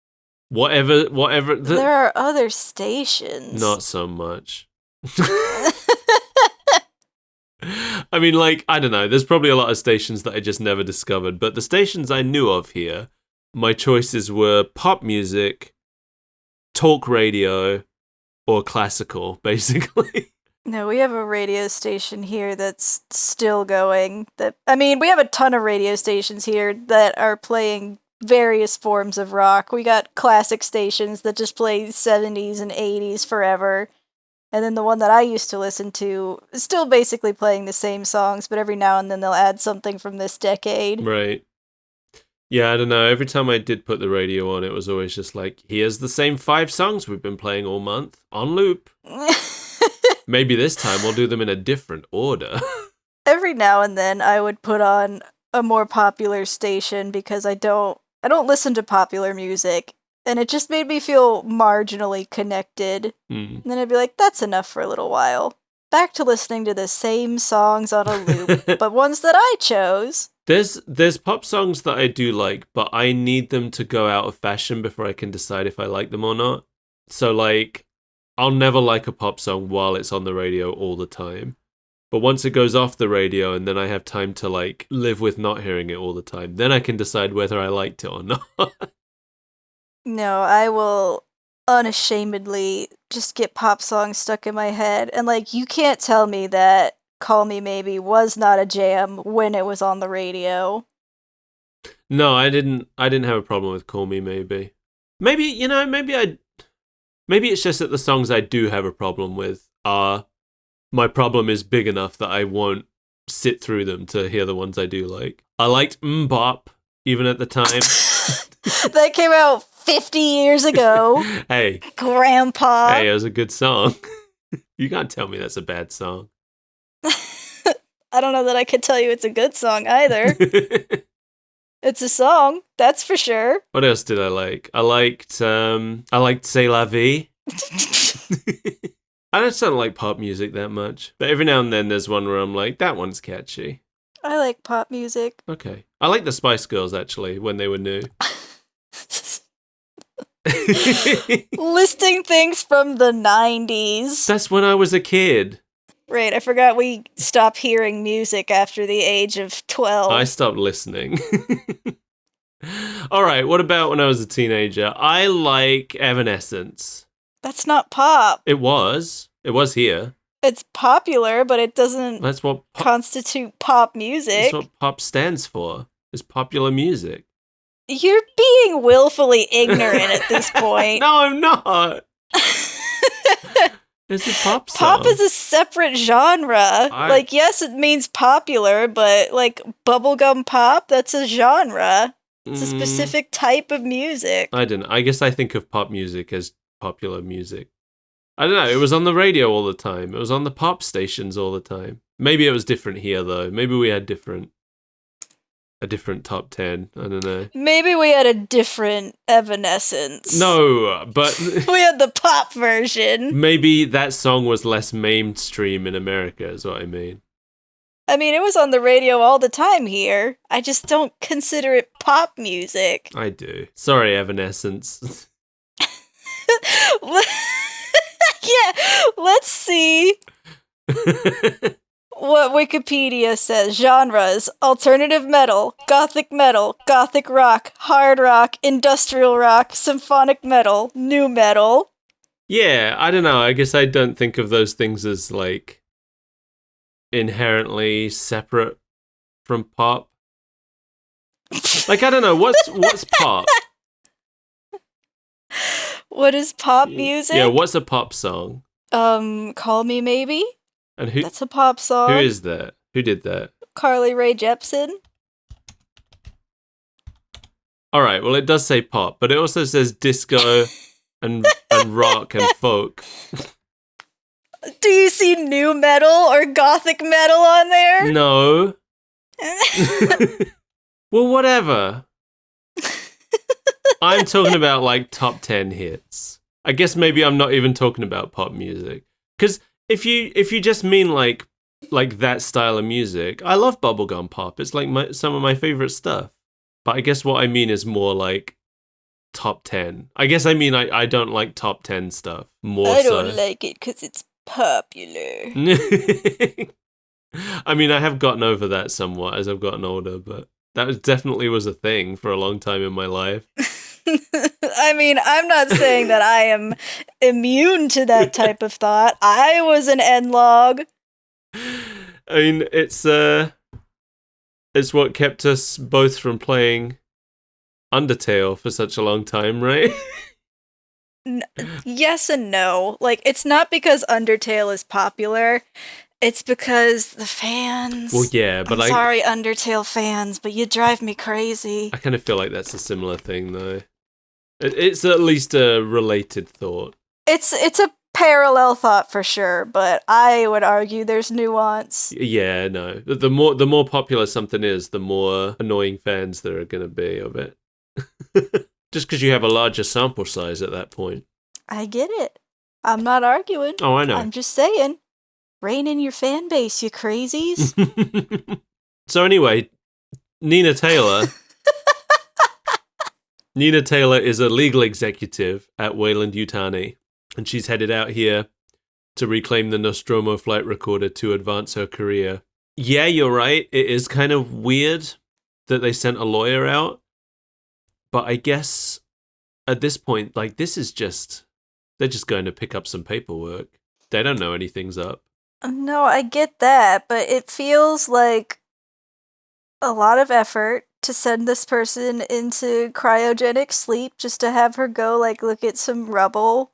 Whatever.
There are other stations.
Not so much. I mean, like, I don't know. There's probably a lot of stations that I just never discovered, but the stations I knew of here, my choices were pop music, talk radio, or classical, basically.
No, we have a radio station here that's still going. We have a ton of radio stations here that are playing various forms of rock. We got classic stations that just play 70s and 80s forever. And then the one that I used to listen to is still basically playing the same songs, but every now and then they'll add something from this decade.
Right. Yeah, I don't know. Every time I did put the radio on, it was always just like, here's the same 5 songs we've been playing all month, on loop. Maybe this time we'll do them in a different order.
Every now and then I would put on a more popular station because I don't listen to popular music, and it just made me feel marginally connected. And then I'd be like, that's enough for a little while. Back to listening to the same songs on a loop, but ones that I chose.
There's pop songs that I do like, but I need them to go out of fashion before I can decide if I like them or not. So, like, I'll never like a pop song while it's on the radio all the time. But once it goes off the radio and then I have time to, like, live with not hearing it all the time, then I can decide whether I liked it or not.
No, I will unashamedly just get pop songs stuck in my head. And, like, you can't tell me that Call Me Maybe was not a jam when it was on the radio.
No, I didn't have a problem with Call Me Maybe. Maybe it's just that the songs I do have a problem with are... My problem is big enough that I won't sit through them to hear the ones I do like. I liked Bop, even at the time.
That came out 50 years ago.
Hey.
Grandpa.
Hey, it was a good song. You can't tell me that's a bad song.
I don't know that I could tell you it's a good song either. It's a song, that's for sure.
What else did I like? I liked C'est La Vie. I just don't like pop music that much. But every now and then there's one where I'm like, that one's catchy.
I like pop music.
Okay. I like the Spice Girls, actually, when they were new.
Listing things from the 90s.
That's when I was a kid.
Right, I forgot we stopped hearing music after the age of 12.
I stopped listening. All right, what about when I was a teenager? I like Evanescence.
That's not pop.
It was. It was here.
It's popular, but it doesn't
That's what
constitute pop music.
That's what pop stands for. Is popular music.
You're being willfully ignorant at this point.
No, I'm not. It's a pop song.
Pop is a separate genre. Like, yes, it means popular, but like bubblegum pop, that's a genre. It's a specific type of music.
I don't know. I guess I think of pop music as popular music. I don't know. It was on the radio all the time. It was on the pop stations all the time. Maybe it was different here, though. Maybe we had a different top 10. I don't know.
Maybe we had a different Evanescence.
No, but
we had the pop version.
Maybe that song was less mainstream in America, is what I mean.
I mean, it was on the radio all the time here. I just don't consider it pop music.
I do. Sorry, Evanescence.
Yeah, let's see what Wikipedia says. Genres: alternative metal, gothic rock, hard rock, industrial rock, symphonic metal, nu metal.
Yeah, I don't know. I guess I don't think of those things as, like, inherently separate from pop. Like, I don't know, what's pop?
What is pop music?
Yeah, what's a pop song?
Call Me Maybe?
And who?
That's a pop song.
Who is that? Who did that?
Carly Rae Jepsen.
All right, well, it does say pop, but it also says disco and rock and folk.
Do you see nu metal or gothic metal on there?
No. Well, whatever. I'm talking about, like, top 10 hits. I guess maybe I'm not even talking about pop music. Because if you just mean, like that style of music, I love bubblegum pop. It's, like, some of my favorite stuff. But I guess what I mean is more, like, top 10. I guess I mean I don't like top 10 stuff. I
don't like it because it's popular.
I mean, I have gotten over that somewhat as I've gotten older, but that definitely was a thing for a long time in my life.
I mean, I'm not saying that I am immune to that type of thought. I was an N-log.
I mean, it's what kept us both from playing Undertale for such a long time, right?
Yes and no. Like, it's not because Undertale is popular. It's because the fans.
Well, yeah, but
sorry, Undertale fans, but you drive me crazy.
I kind of feel like that's a similar thing, though. It's at least a related thought.
It's a parallel thought for sure, but I would argue there's nuance.
Yeah, no. The more popular something is, the more annoying fans there are going to be of it. Just because you have a larger sample size at that point.
I get it. I'm not arguing.
Oh, I know.
I'm just saying. Rein in your fan base, you crazies.
So anyway, Nina Taylor. Nina Taylor is a legal executive at Weyland-Yutani, and she's headed out here to reclaim the Nostromo flight recorder to advance her career. Yeah, you're right. It is kind of weird that they sent a lawyer out, but I guess at this point, like, this is just, they're just going to pick up some paperwork. They don't know anything's up.
No, I get that, but it feels like a lot of effort to send this person into cryogenic sleep just to have her go, like, look at some rubble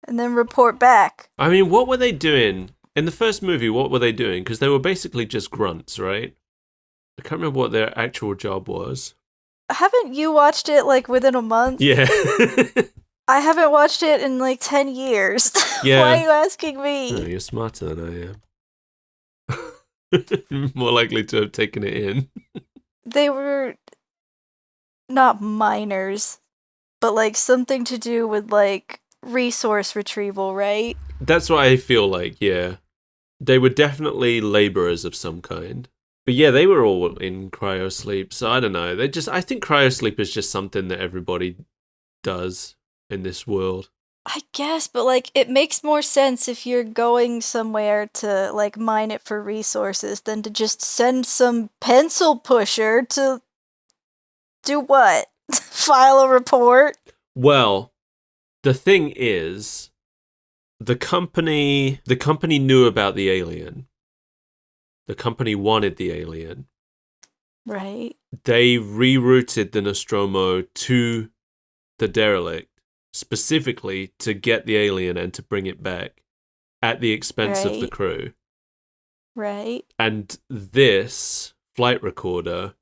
and then report back.
I mean, what were they doing? In the first movie, what were they doing? Because they were basically just grunts, right? I can't remember what their actual job was.
Haven't you watched it, like, within a month?
Yeah.
I haven't watched it in, like, 10 years.
Yeah.
Why are you asking me?
Oh, you're smarter than I am. More likely to have taken it in.
They were not miners, but, like, something to do with, like, resource retrieval, right?
That's what I feel like, yeah. They were definitely laborers of some kind. But yeah, they were all in cryosleep, so I don't know. I think cryosleep is just something that everybody does in this world.
I guess, but like it makes more sense if you're going somewhere to like mine it for resources than to just send some pencil pusher to do what? File a report?
Well, the thing is, the company knew about the alien. The company wanted the alien.
Right.
They rerouted the Nostromo to the derelict specifically to get the alien and to bring it back at the expense of the crew.
Right.
And this flight recorder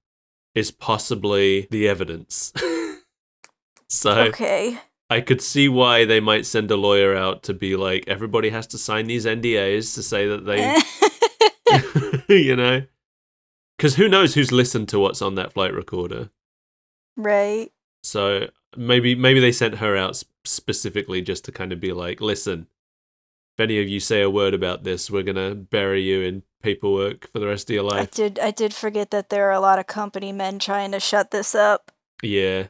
is possibly the evidence. So
okay.
I could see why they might send a lawyer out to be like, everybody has to sign these NDAs to say that they, you know, because who knows who's listened to what's on that flight recorder.
Right.
So maybe they sent her out specifically just to kind of be like, listen, if any of you say a word about this, we're going to bury you in paperwork for the rest of your life.
I did forget that there are a lot of company men trying to shut this up.
Yeah.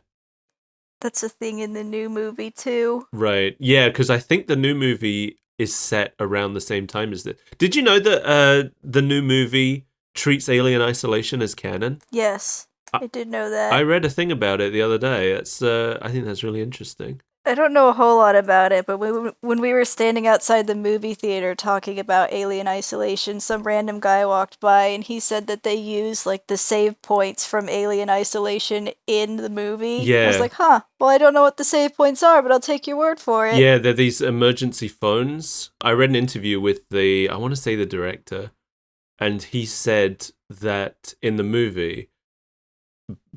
That's a thing in the new movie, too.
Right. Yeah, because I think the new movie is set around the same time as this. Did you know that the new movie treats Alien Isolation as canon?
Yes, I did know that.
I read a thing about it the other day. It's I think that's really interesting.
I don't know a whole lot about it, but when we were standing outside the movie theater talking about Alien Isolation, some random guy walked by and he said that they use like the save points from Alien Isolation in the movie.
Yeah.
I was like, huh, well, I don't know what the save points are, but I'll take your word for it.
Yeah, they're these emergency phones. I read an interview with I want to say the director, and he said that in the movie,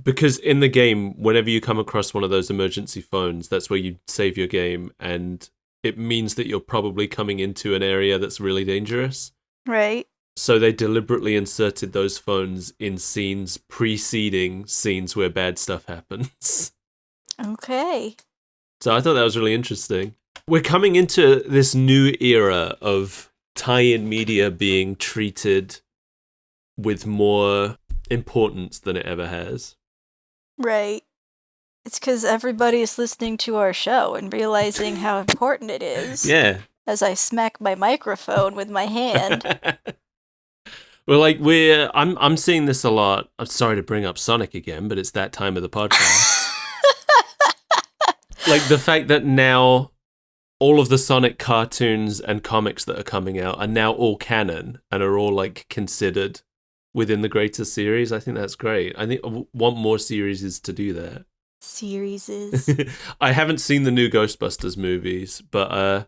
because in the game, whenever you come across one of those emergency phones, that's where you save your game, and it means that you're probably coming into an area that's really dangerous.
Right.
So they deliberately inserted those phones in scenes preceding scenes where bad stuff happens.
Okay.
So I thought that was really interesting. We're coming into this new era of tie-in media being treated with more importance than it ever has.
Right. It's because everybody is listening to our show and realizing how important it is.
Yeah.
As I smack my microphone with my hand.
Well, like I'm seeing this a lot. I'm sorry to bring up Sonic again, but it's that time of the podcast. Like the fact that now all of the Sonic cartoons and comics that are coming out are now all canon and are all like considered within the greater series. I think that's great. I think I want more series to do that.
Series.
I haven't seen the new Ghostbusters movies, but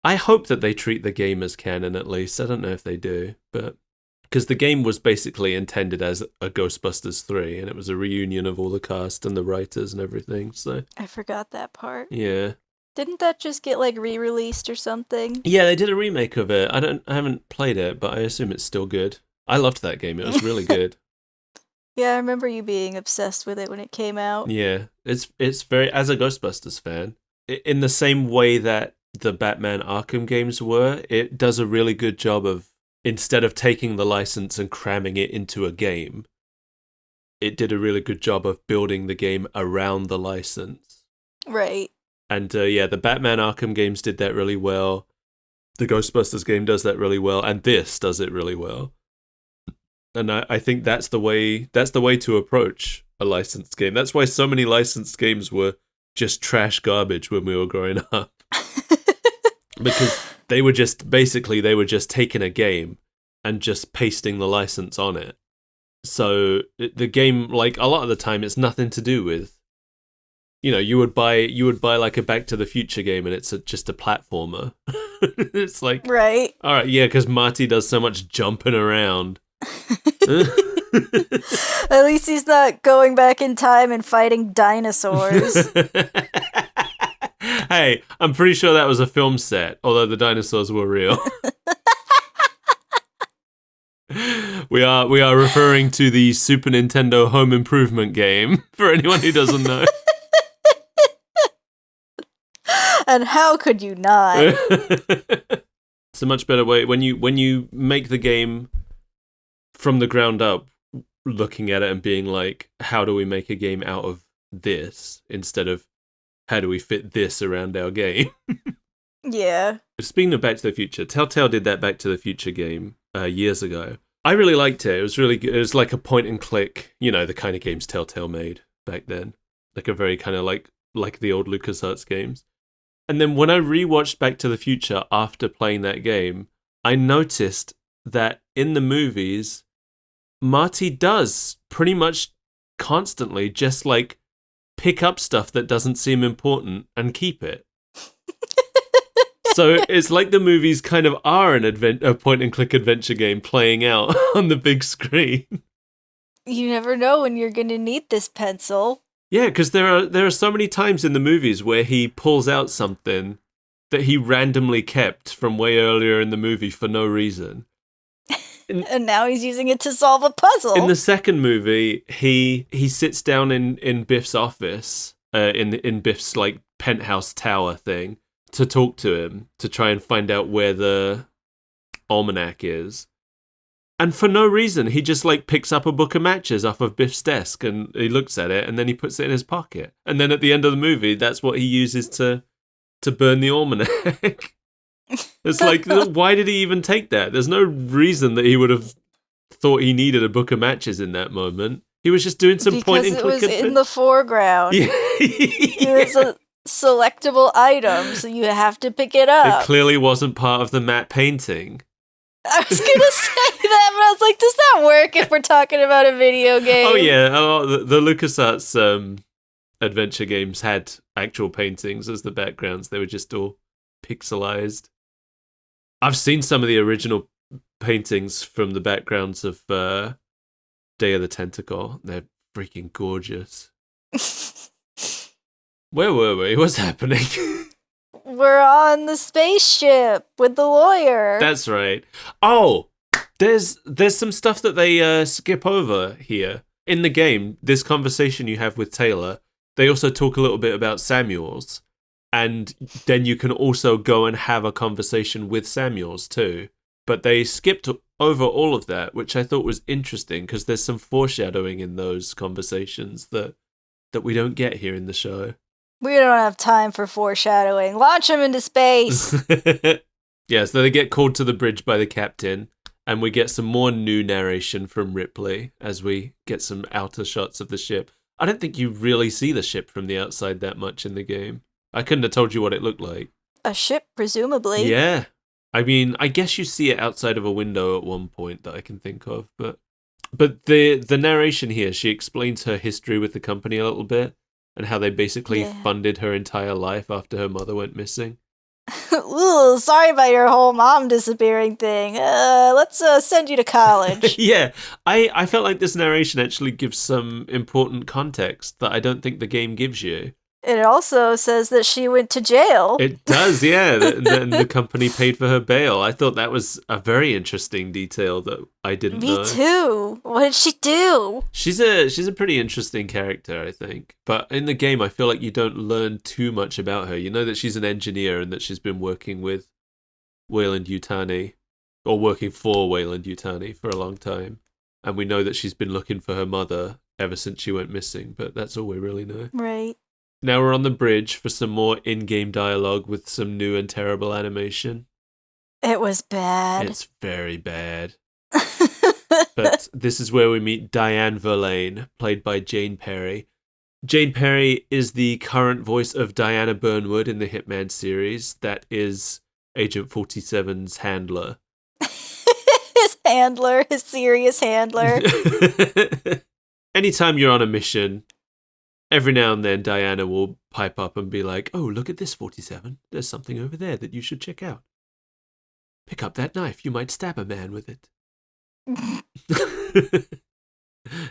I hope that they treat the game as canon at least. I don't know if they do, but because the game was basically intended as a Ghostbusters 3, and it was a reunion of all the cast and the writers and everything. So
I forgot that part.
Yeah.
Didn't that just get like re-released or something?
Yeah, they did a remake of it. I haven't played it, but I assume it's still good. I loved that game. It was really good.
Yeah, I remember you being obsessed with it when it came out.
Yeah, it's very, as a Ghostbusters fan, in the same way that the Batman Arkham games were, it does a really good job of, instead of taking the license and cramming it into a game, it did a really good job of building the game around the license.
Right.
And yeah, the Batman Arkham games did that really well. The Ghostbusters game does that really well, and this does it really well. And I think that's the way to approach a licensed game. That's why so many licensed games were just trash garbage when we were growing up. Because they were just taking a game and just pasting the license on it. So the game, like a lot of the time, it's nothing to do with, you know, you would buy like a Back to the Future game and it's just a platformer. It's like,
right.
All right, yeah, because Marty does so much jumping around.
At least he's not going back in time and fighting dinosaurs.
Hey, I'm pretty sure that was a film set, although the dinosaurs were real. We are referring to the Super Nintendo Home Improvement game, for anyone who doesn't know.
And how could you not?
It's a much better way when you make the game from the ground up, looking at it and being like, how do we make a game out of this instead of how do we fit this around our game?
Yeah.
Speaking of Back to the Future, Telltale did that Back to the Future game years ago. I really liked it. It was really good. It was like a point and click, the kind of games Telltale made back then. Like a very kind of like the old LucasArts games. And then when I rewatched Back to the Future after playing that game, I noticed that in the movies, Marty does pretty much constantly just like pick up stuff that doesn't seem important and keep it. So it's like the movies kind of are a point-and-click adventure game playing out on the big screen.
You never know when you're going to need this pencil.
Yeah, because there are so many times in the movies where he pulls out something that he randomly kept from way earlier in the movie for no reason.
And now he's using it to solve a puzzle.
In the second movie, he sits down in Biff's office, in Biff's like penthouse tower thing, to talk to him, to try and find out where the almanac is. And for no reason, he just like picks up a book of matches off of Biff's desk and he looks at it and then he puts it in his pocket. And then at the end of the movie, that's what he uses to burn the almanac. It's like, why did he even take that? There's no reason that he would have thought he needed a book of matches in that moment. He was just doing some point and click.
Because it was in the foreground.
Yeah.
It was a selectable item, so you have to pick it up.
It clearly wasn't part of the matte painting.
I was gonna say that, but I was like, does that work if we're talking about a video game?
Oh yeah, the LucasArts adventure games had actual paintings as the backgrounds. They were just all pixelized. I've seen some of the original paintings from the backgrounds of Day of the Tentacle. They're freaking gorgeous. Where were we? What's happening?
We're on the spaceship with the lawyer.
That's right. Oh, there's some stuff that they skip over here. In the game, this conversation you have with Taylor, they also talk a little bit about Samuels. And then you can also go and have a conversation with Samuels too. But they skipped over all of that, which I thought was interesting because there's some foreshadowing in those conversations that we don't get here in the show.
We don't have time for foreshadowing. Launch him into space.
Yeah, so they get called to the bridge by the captain, and we get some more new narration from Ripley as we get some outer shots of the ship. I don't think you really see the ship from the outside that much in the game. I couldn't have told you what it looked like.
A ship, presumably.
Yeah. I mean, I guess you see it outside of a window at one point that I can think of, but the narration here, she explains her history with the company a little bit and how they basically funded her entire life after her mother went missing.
Ooh, sorry about your whole mom disappearing thing. Let's send you to college.
Yeah, I felt like this narration actually gives some important context that I don't think the game gives you.
It also says that she went to jail.
It does, yeah. The company paid for her bail. I thought that was a very interesting detail that I didn't know.
Me too. What did she do?
She's a pretty interesting character, I think. But in the game, I feel like you don't learn too much about her. You know that she's an engineer and that she's been working with Weyland-Yutani, or working for Weyland-Yutani for a long time. And we know that she's been looking for her mother ever since she went missing, but that's all we really know.
Right.
Now we're on the bridge for some more in-game dialogue with some new and terrible animation.
It was bad.
It's very bad. But this is where we meet Diane Verlaine, played by Jane Perry. Jane Perry is the current voice of Diana Burnwood in the Hitman series. That is Agent 47's handler.
His handler, his serious handler.
Anytime you're on a mission, every now and then, Diana will pipe up and be like, oh, look at this, 47. There's something over there that you should check out. Pick up that knife. You might stab a man with it.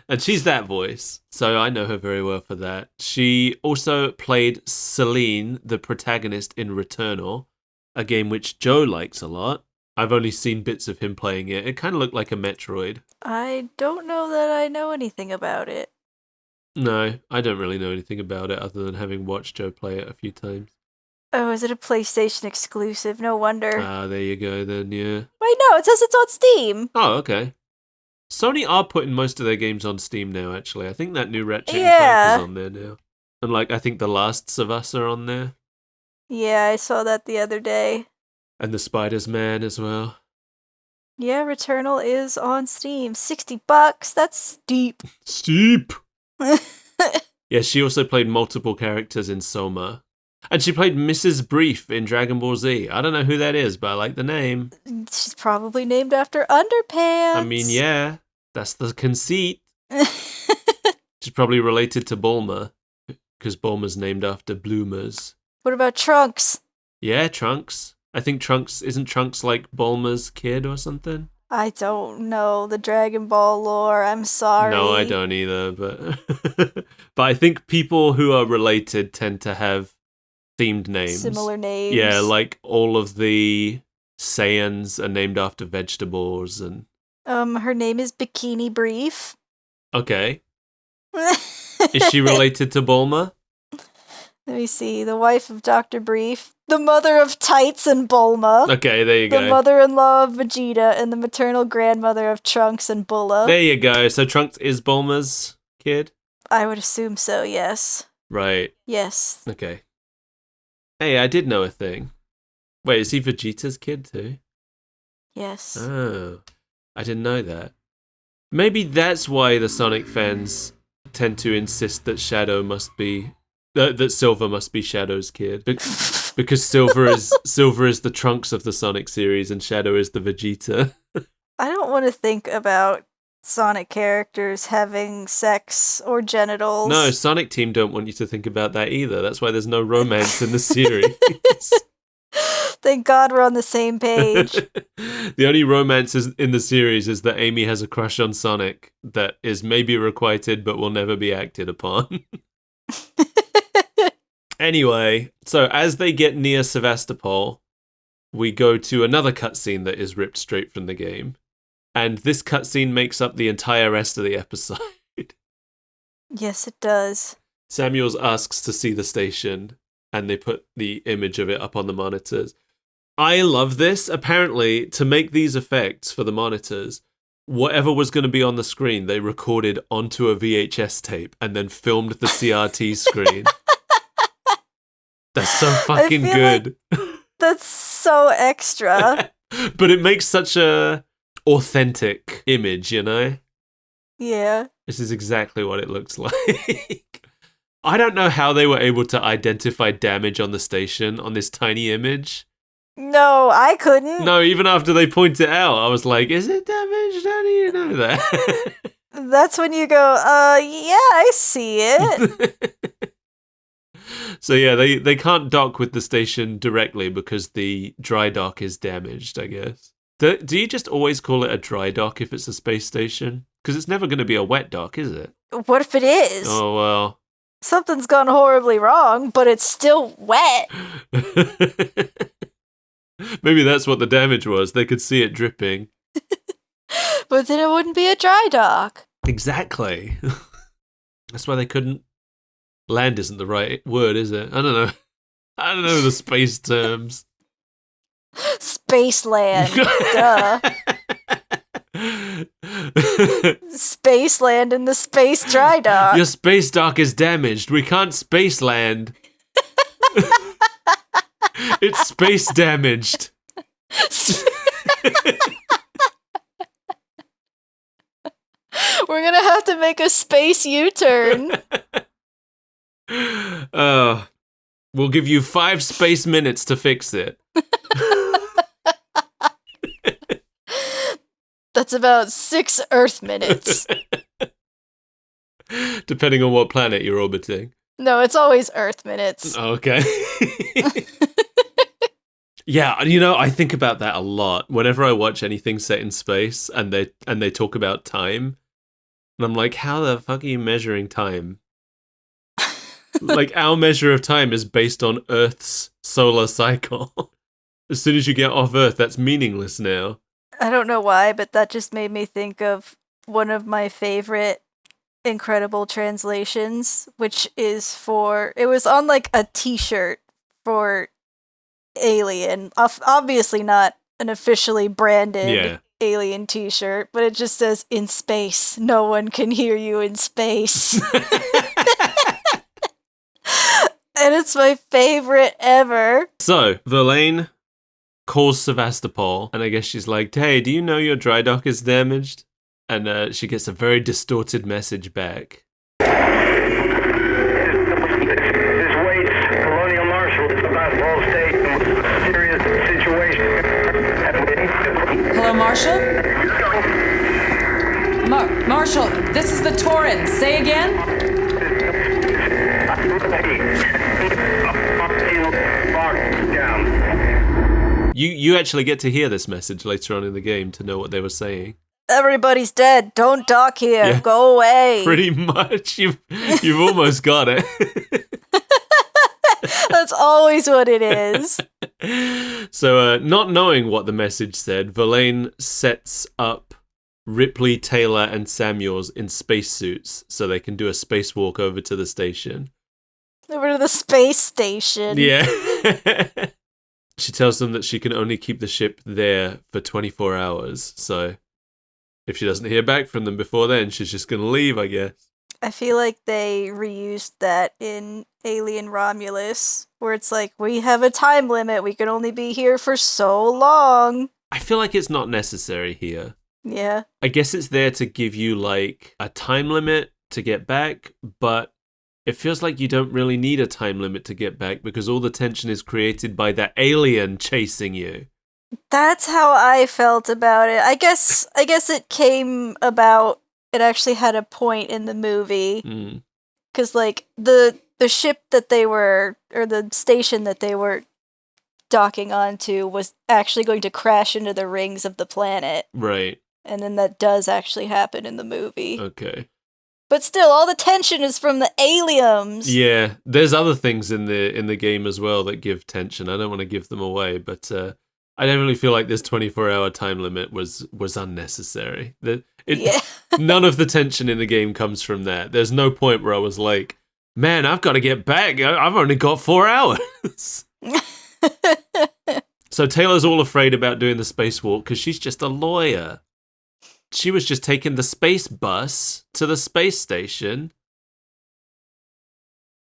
And she's that voice, so I know her very well for that. She also played Celine, the protagonist in Returnal, a game which Joe likes a lot. I've only seen bits of him playing it. It kind of looked like a Metroid.
I don't know that I know anything about it.
No, I don't really know anything about it other than having watched Joe play it a few times.
Oh, is it a PlayStation exclusive? No wonder.
Ah, there you go then, yeah.
Wait, no, it says it's on Steam.
Oh, okay. Sony are putting most of their games on Steam now, actually. I think that new Ratchet and
Yeah.
Clank is on there now. And, like, I think The Lasts of Us are on there.
Yeah, I saw that the other day.
And The Spider's Man as well.
Yeah, Returnal is on Steam. $60, that's steep.
Steep! Yeah, she also played multiple characters in Soma. And she played Mrs. Brief in Dragon Ball Z. I don't know who that is, but I like the name.
She's probably named after underpants.
I mean, yeah, that's the conceit. She's probably related to Bulma, because Bulma's named after bloomers.
What about Trunks?
Yeah, Trunks. I think isn't Trunks like Bulma's kid or something?
I don't know the Dragon Ball lore. I'm sorry.
No, I don't either, but but I think people who are related tend to have themed names.
Similar names.
Yeah, like all of the Saiyans are named after vegetables and
her name is Bikini Brief.
Okay. Is she related to Bulma?
Let me see. The wife of Dr. Brief. The mother of Tights and Bulma.
Okay, there you go.
The mother-in-law of Vegeta and the maternal grandmother of Trunks and Bulla.
There you go. So Trunks is Bulma's kid?
I would assume so, yes.
Right.
Yes.
Okay. Hey, I did know a thing. Wait, is he Vegeta's kid too?
Yes.
Oh, I didn't know that. Maybe that's why the Sonic fans tend to insist that that Silver must be Shadow's kid, because Silver is the Trunks of the Sonic series, and Shadow is the Vegeta.
I don't want to think about Sonic characters having sex or genitals.
No, Sonic Team don't want you to think about that either. That's why there's no romance in the series.
Thank God we're on the same page.
The only romance in the series is that Amy has a crush on Sonic that is maybe requited but will never be acted upon. Anyway, so as they get near Sevastopol, we go to another cutscene that is ripped straight from the game. And this cutscene makes up the entire rest of the episode.
Yes, it does.
Samuels asks to see the station, and they put the image of it up on the monitors. I love this. Apparently, to make these effects for the monitors, whatever was going to be on the screen, they recorded onto a VHS tape and then filmed the CRT screen. That's so fucking good.
Like that's so extra.
But it makes such a authentic image, you know?
Yeah.
This is exactly what it looks like. I don't know how they were able to identify damage on the station on this tiny image.
No, I couldn't.
No, even after they point it out, I was like, is it damaged? How do you know that?
That's when you go, yeah, I see it.
So yeah, they can't dock with the station directly because the dry dock is damaged, I guess. Do you just always call it a dry dock if it's a space station? Because it's never going to be a wet dock, is it?
What if it is?
Oh, well.
Something's gone horribly wrong, but it's still wet.
Maybe that's what the damage was. They could see it dripping.
But then it wouldn't be a dry dock.
Exactly. That's why they couldn't. Land isn't the right word, is it? I don't know. I don't know the space terms.
Spaceland. Duh. Spaceland in the space dry dock.
Your space dock is damaged. We can't space land. It's space damaged.
We're gonna have to make a space U-turn.
We'll give you 5 space minutes to fix it.
That's about 6 Earth minutes.
Depending on what planet you're orbiting.
No, it's always Earth minutes.
Okay. Yeah, I think about that a lot. Whenever I watch anything set in space and they talk about time, and I'm like, how the fuck are you measuring time? Like, our measure of time is based on Earth's solar cycle. As soon as you get off Earth, that's meaningless now.
I don't know why, but that just made me think of one of my favorite incredible translations, which is it was on like a t-shirt for Alien. Obviously not an officially branded alien t-shirt, but it just says, "In space. No one can hear you in space." And it's my favorite ever.
So, Verlaine calls Sevastopol, and I guess she's like, "Hey, do you know your dry dock is damaged?" And she gets a very distorted message back.
This waits Colonial Marshal about Ball State. Serious situation.
Hello, Marshal? Marshal, this is the Torrens. Say again?
You actually get to hear this message later on in the game to know what they were saying.
Everybody's dead. Don't dock here.
Yeah.
Go away.
Pretty much. You've almost got it.
That's always what it is.
So, not knowing what the message said, Verlaine sets up Ripley, Taylor, and Samuels in spacesuits so they can do a spacewalk over to the station.
Over to the space station.
Yeah. She tells them that she can only keep the ship there for 24 hours, so if she doesn't hear back from them before then, she's just going to leave, I guess.
I feel like they reused that in Alien Romulus, where it's like, we have a time limit, we can only be here for so long.
I feel like it's not necessary here.
Yeah.
I guess it's there to give you, like, a time limit to get back, but it feels like you don't really need a time limit to get back because all the tension is created by that alien chasing you.
That's how I felt about it. I guess it came about, it actually had a point in the movie. Because, like, the ship that they were, or the station that they were docking onto was actually going to crash into the rings of the planet.
Right.
And then that does actually happen in the movie.
Okay.
But still, all the tension is from the aliens.
Yeah, there's other things in the game as well that give tension. I don't want to give them away, but I don't really feel like this 24-hour time limit was unnecessary. None of the tension in the game comes from that. There's no point where I was like, man, I've got to get back. I've only got 4 hours. So Taylor's all afraid about doing the spacewalk because she's just a lawyer. She was just taking the space bus to the space station.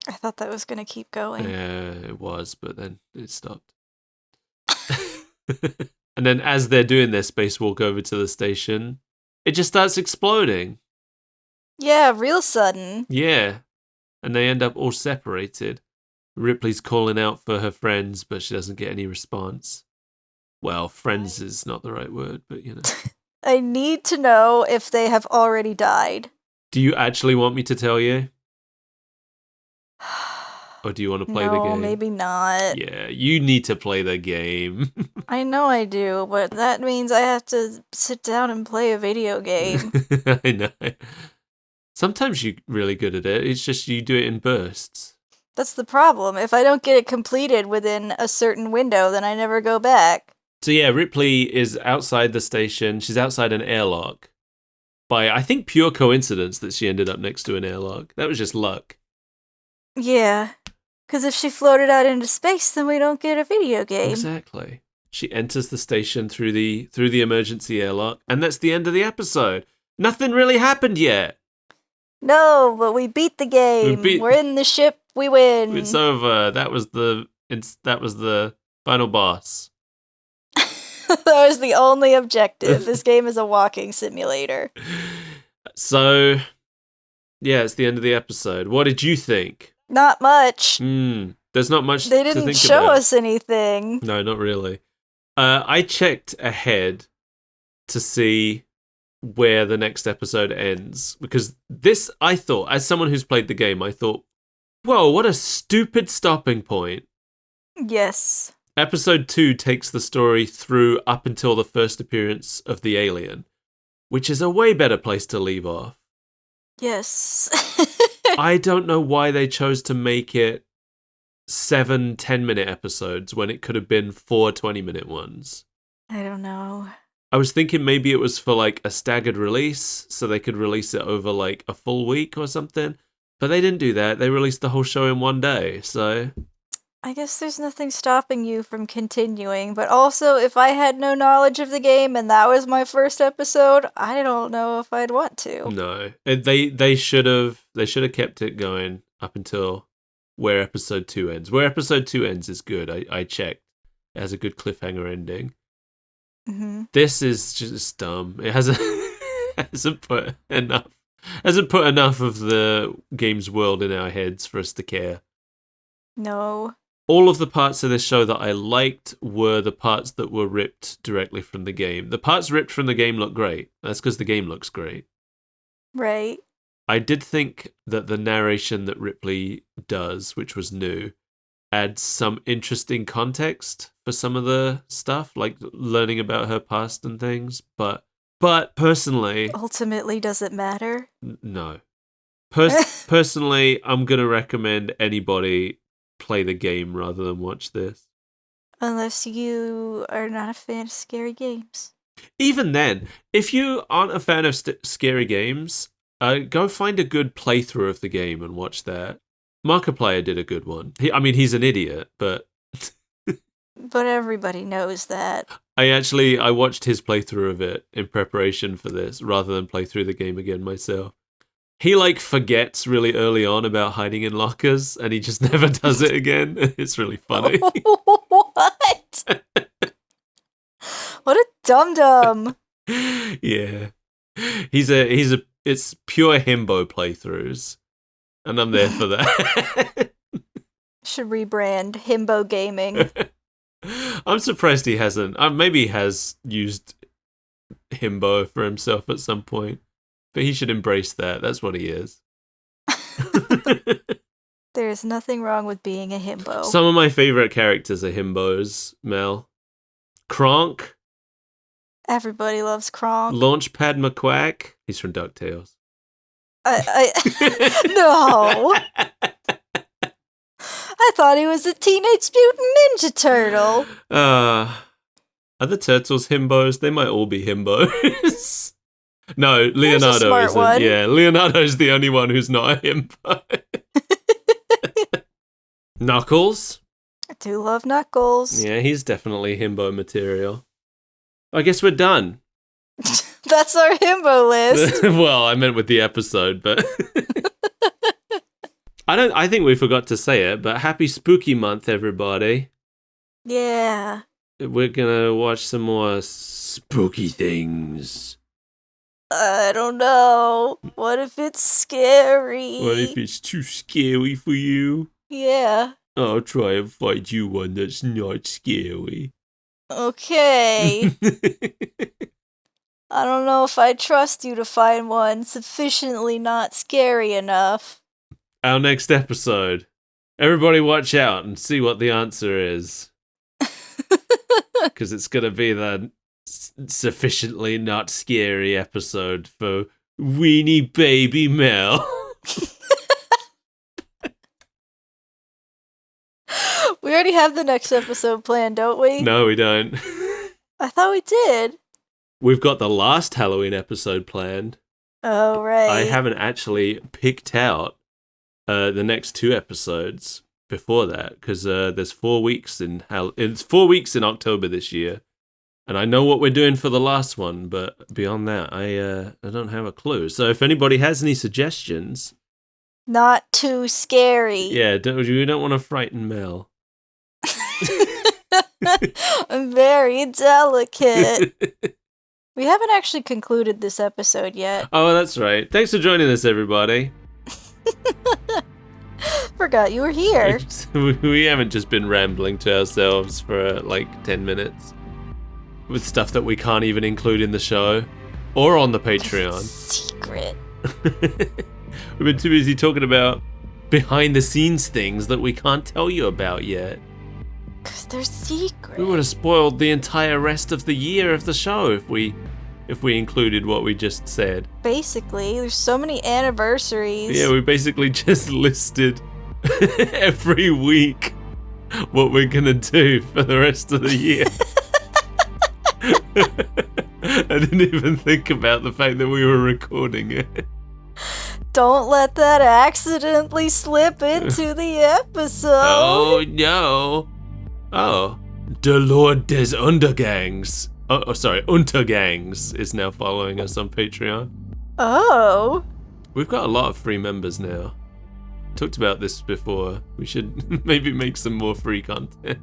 I thought that was going to keep going.
Yeah, it was, but then it stopped. And then as they're doing their spacewalk over to the station, it just starts exploding.
Yeah, real sudden.
Yeah. And they end up all separated. Ripley's calling out for her friends, but she doesn't get any response. Well, friends is not the right word, but you know.
I need to know if they have already died.
Do you actually want me to tell you? Or do you want to play the game?
No, maybe not.
Yeah, you need to play the game.
I know I do, but that means I have to sit down and play a video game.
I know. Sometimes you're really good at it. It's just you do it in bursts.
That's the problem. If I don't get it completed within a certain window, then I never go back.
So yeah, Ripley is outside the station. She's outside an airlock. By, I think, pure coincidence that she ended up next to an airlock. That was just luck.
Yeah. Because if she floated out into space, then we don't get a video game.
Exactly. She enters the station through the emergency airlock, and that's the end of the episode. Nothing really happened yet.
No, but we beat the game. We're in the ship. We win.
It's over. That was the final boss.
That was the only objective. This game is a walking simulator.
So, yeah, it's the end of the episode. What did you think?
Not much.
There's not much
They
to think
didn't show
about.
us anything.
No, not really. I checked ahead to see where the next episode ends. Because this, I thought, as someone who's played the game, I thought, whoa, what a stupid stopping point.
Yes.
Episode 2 takes the story through up until the first appearance of the alien, which is a way better place to leave off.
Yes.
I don't know why they chose to make it 7 10-minute episodes when it could have been 4 20-minute ones.
I don't know.
I was thinking maybe it was for like a staggered release, so they could release it over like a full week or something. But they didn't do that. They released the whole show in one day, so...
I guess there's nothing stopping you from continuing, but also if I had no knowledge of the game and that was my first episode, I don't know if I'd want to.
No, they should have kept it going up until where episode 2 ends. Where episode 2 ends is good. I checked. It has a good cliffhanger ending.
Mm-hmm.
This is just dumb. It hasn't put enough of the game's world in our heads for us to care.
No.
All of the parts of this show that I liked were the parts that were ripped directly from the game. The parts ripped from the game look great. That's because the game looks great.
Right.
I did think that the narration that Ripley does, which was new, adds some interesting context for some of the stuff, like learning about her past and things. But personally...
Ultimately, does it matter?
No. Personally, I'm going to recommend anybody play the game rather than watch this.
Unless you are not a fan of scary games.
Even then, if you aren't a fan of scary games, go find a good playthrough of the game and watch that. Markiplier did a good one. He's an idiot, but...
But everybody knows that.
I watched his playthrough of it in preparation for this, rather than play through the game again myself. He, forgets really early on about hiding in lockers, and he just never does it again. It's really funny.
What? What a dum-dum.
Yeah. It's pure himbo playthroughs. And I'm there for that.
Should rebrand Himbo Gaming.
I'm surprised he hasn't. Maybe he has used himbo for himself at some point. But he should embrace that. That's what he is.
There's nothing wrong with being a himbo.
Some of my favorite characters are himbos, Mel. Kronk.
Everybody loves Kronk.
Launchpad McQuack. He's from DuckTales.
No. I thought he was a Teenage Mutant Ninja Turtle.
Are the turtles himbos? They might all be himbos. No, Leonardo isn't.
One.
Yeah, Leonardo's the only one who's not a himbo. Knuckles.
I do love Knuckles.
Yeah, he's definitely himbo material. I guess we're done.
That's our himbo list.
Well, I meant with the episode, but I think we forgot to say it, but happy spooky month, everybody.
Yeah.
We're gonna watch some more spooky things.
I don't know. What if it's scary?
What if it's too scary for you?
Yeah.
I'll try and find you one that's not scary.
Okay. I don't know if I trust you to find one sufficiently not scary enough.
Our next episode. Everybody watch out and see what the answer is. Because it's going to be the sufficiently not scary episode for Weenie Baby Mel.
We already have the next episode planned, don't we?
No, we don't.
I thought we did.
We've got the last Halloween episode planned.
Oh, right.
I haven't actually picked out the next 2 episodes before that, because there's 4 weeks it's 4 weeks in October this year. And I know what we're doing for the last one, but beyond that, I don't have a clue. So if anybody has any suggestions...
Not too scary.
Yeah, you don't want to frighten Mel.
I'm very delicate. We haven't actually concluded this episode yet.
Oh, that's right. Thanks for joining us, everybody.
Forgot you were here.
We haven't just been rambling to ourselves for 10 minutes with stuff that we can't even include in the show or on the Patreon.
Secret.
We've been too busy talking about behind the scenes things that we can't tell you about yet.
Because they're secret.
We would have spoiled the entire rest of the year of the show if we included what we just said.
Basically, there's so many anniversaries.
Yeah, we basically just listed every week what we're gonna do for the rest of the year. I didn't even think about the fact that we were recording it.
Don't let that accidentally slip into the episode.
Oh, no. Oh. Der Lord des Untergangs. Sorry, Untergangs is now following us on Patreon.
Oh.
We've got a lot of free members now. Talked about this before. We should maybe make some more free content.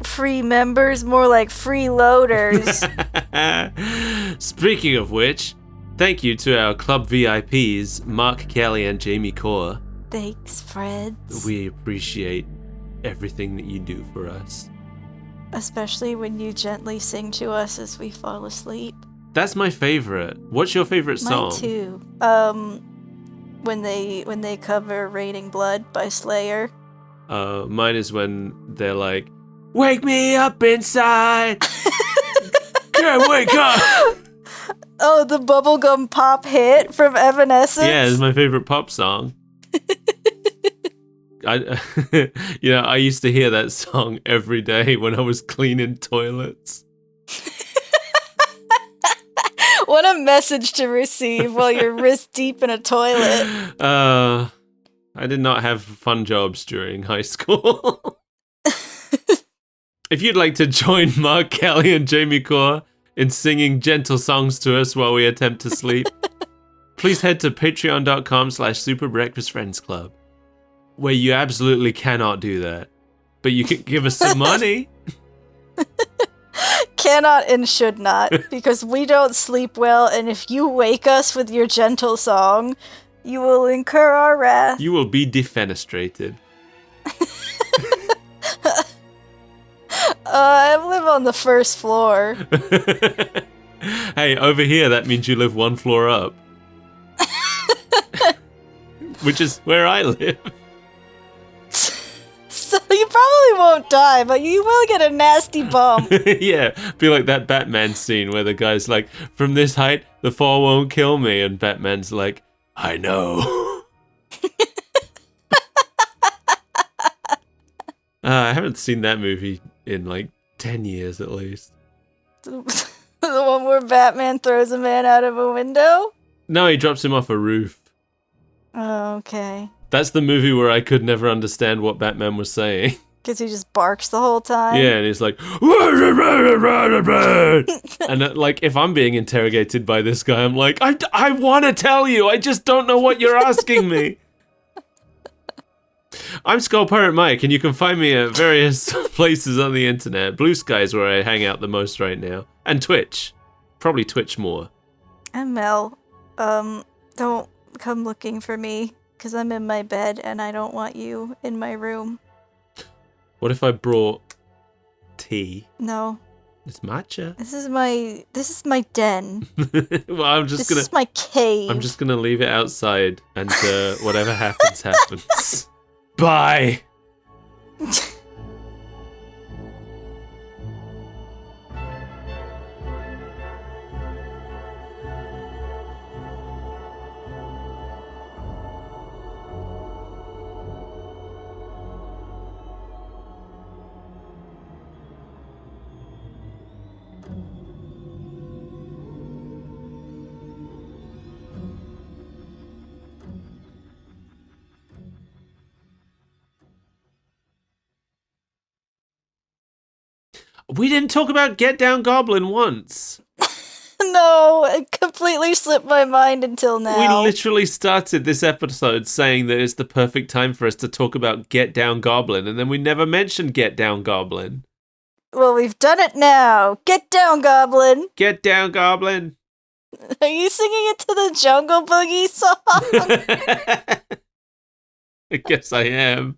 Free members, more like freeloaders.
Speaking of which, thank you to our club VIPs, Mark Kelly and Jamie Core.
Thanks, Fred.
We appreciate everything that you do for us.
Especially when you gently sing to us as we fall asleep.
That's my favorite. What's your favorite song?
Mine too. When they cover Raining Blood by Slayer.
Mine is when they're like, wake me up inside. Can't wake up.
Oh, the bubblegum pop hit from Evanescence?
Yeah, it's my favorite pop song. I used to hear that song every day when I was cleaning toilets.
What a message to receive while you're wrist deep in a toilet.
I did not have fun jobs during high school. If you'd like to join Mark Kelly and Jamie Core in singing gentle songs to us while we attempt to sleep, please head to patreon.com/superbreakfastfriendsclub, where you absolutely cannot do that, but you can give us some money.
Cannot and should not, because we don't sleep well, and if you wake us with your gentle song, you will incur our wrath.
You will be defenestrated.
I live on the first floor.
Hey, over here, that means you live one floor up. Which is where I live.
So you probably won't die, but you will get a nasty bump.
Yeah, be like that Batman scene where the guy's like, from this height, the fall won't kill me. And Batman's like, I know. I haven't seen that movie in like 10 years at least.
The one where Batman throws a man out of a window?
No, he drops him off a roof.
Oh, okay.
That's the movie where I could never understand what Batman was saying.
Because he just barks the whole time?
Yeah, and he's like... and like, if I'm being interrogated by this guy, I'm like, I want to tell you, I just don't know what you're asking me. I'm Skull Pirate Mike, and you can find me at various places on the internet. Blue Sky is where I hang out the most right now. And Twitch. Probably Twitch more.
I'm Mel. Don't come looking for me, because I'm in my bed, and I don't want you in my room.
What if I brought tea?
No.
It's matcha.
This is my den.
Well,
This is my cave.
I'm just gonna leave it outside, and whatever happens, happens. Bye! We didn't talk about Get Down Goblin once.
No, it completely slipped my mind until now.
We literally started this episode saying that it's the perfect time for us to talk about Get Down Goblin, and then we never mentioned Get Down Goblin.
Well, we've done it now. Get down, Goblin.
Get Down Goblin.
Are you singing it to the Jungle Boogie song?
I guess I am.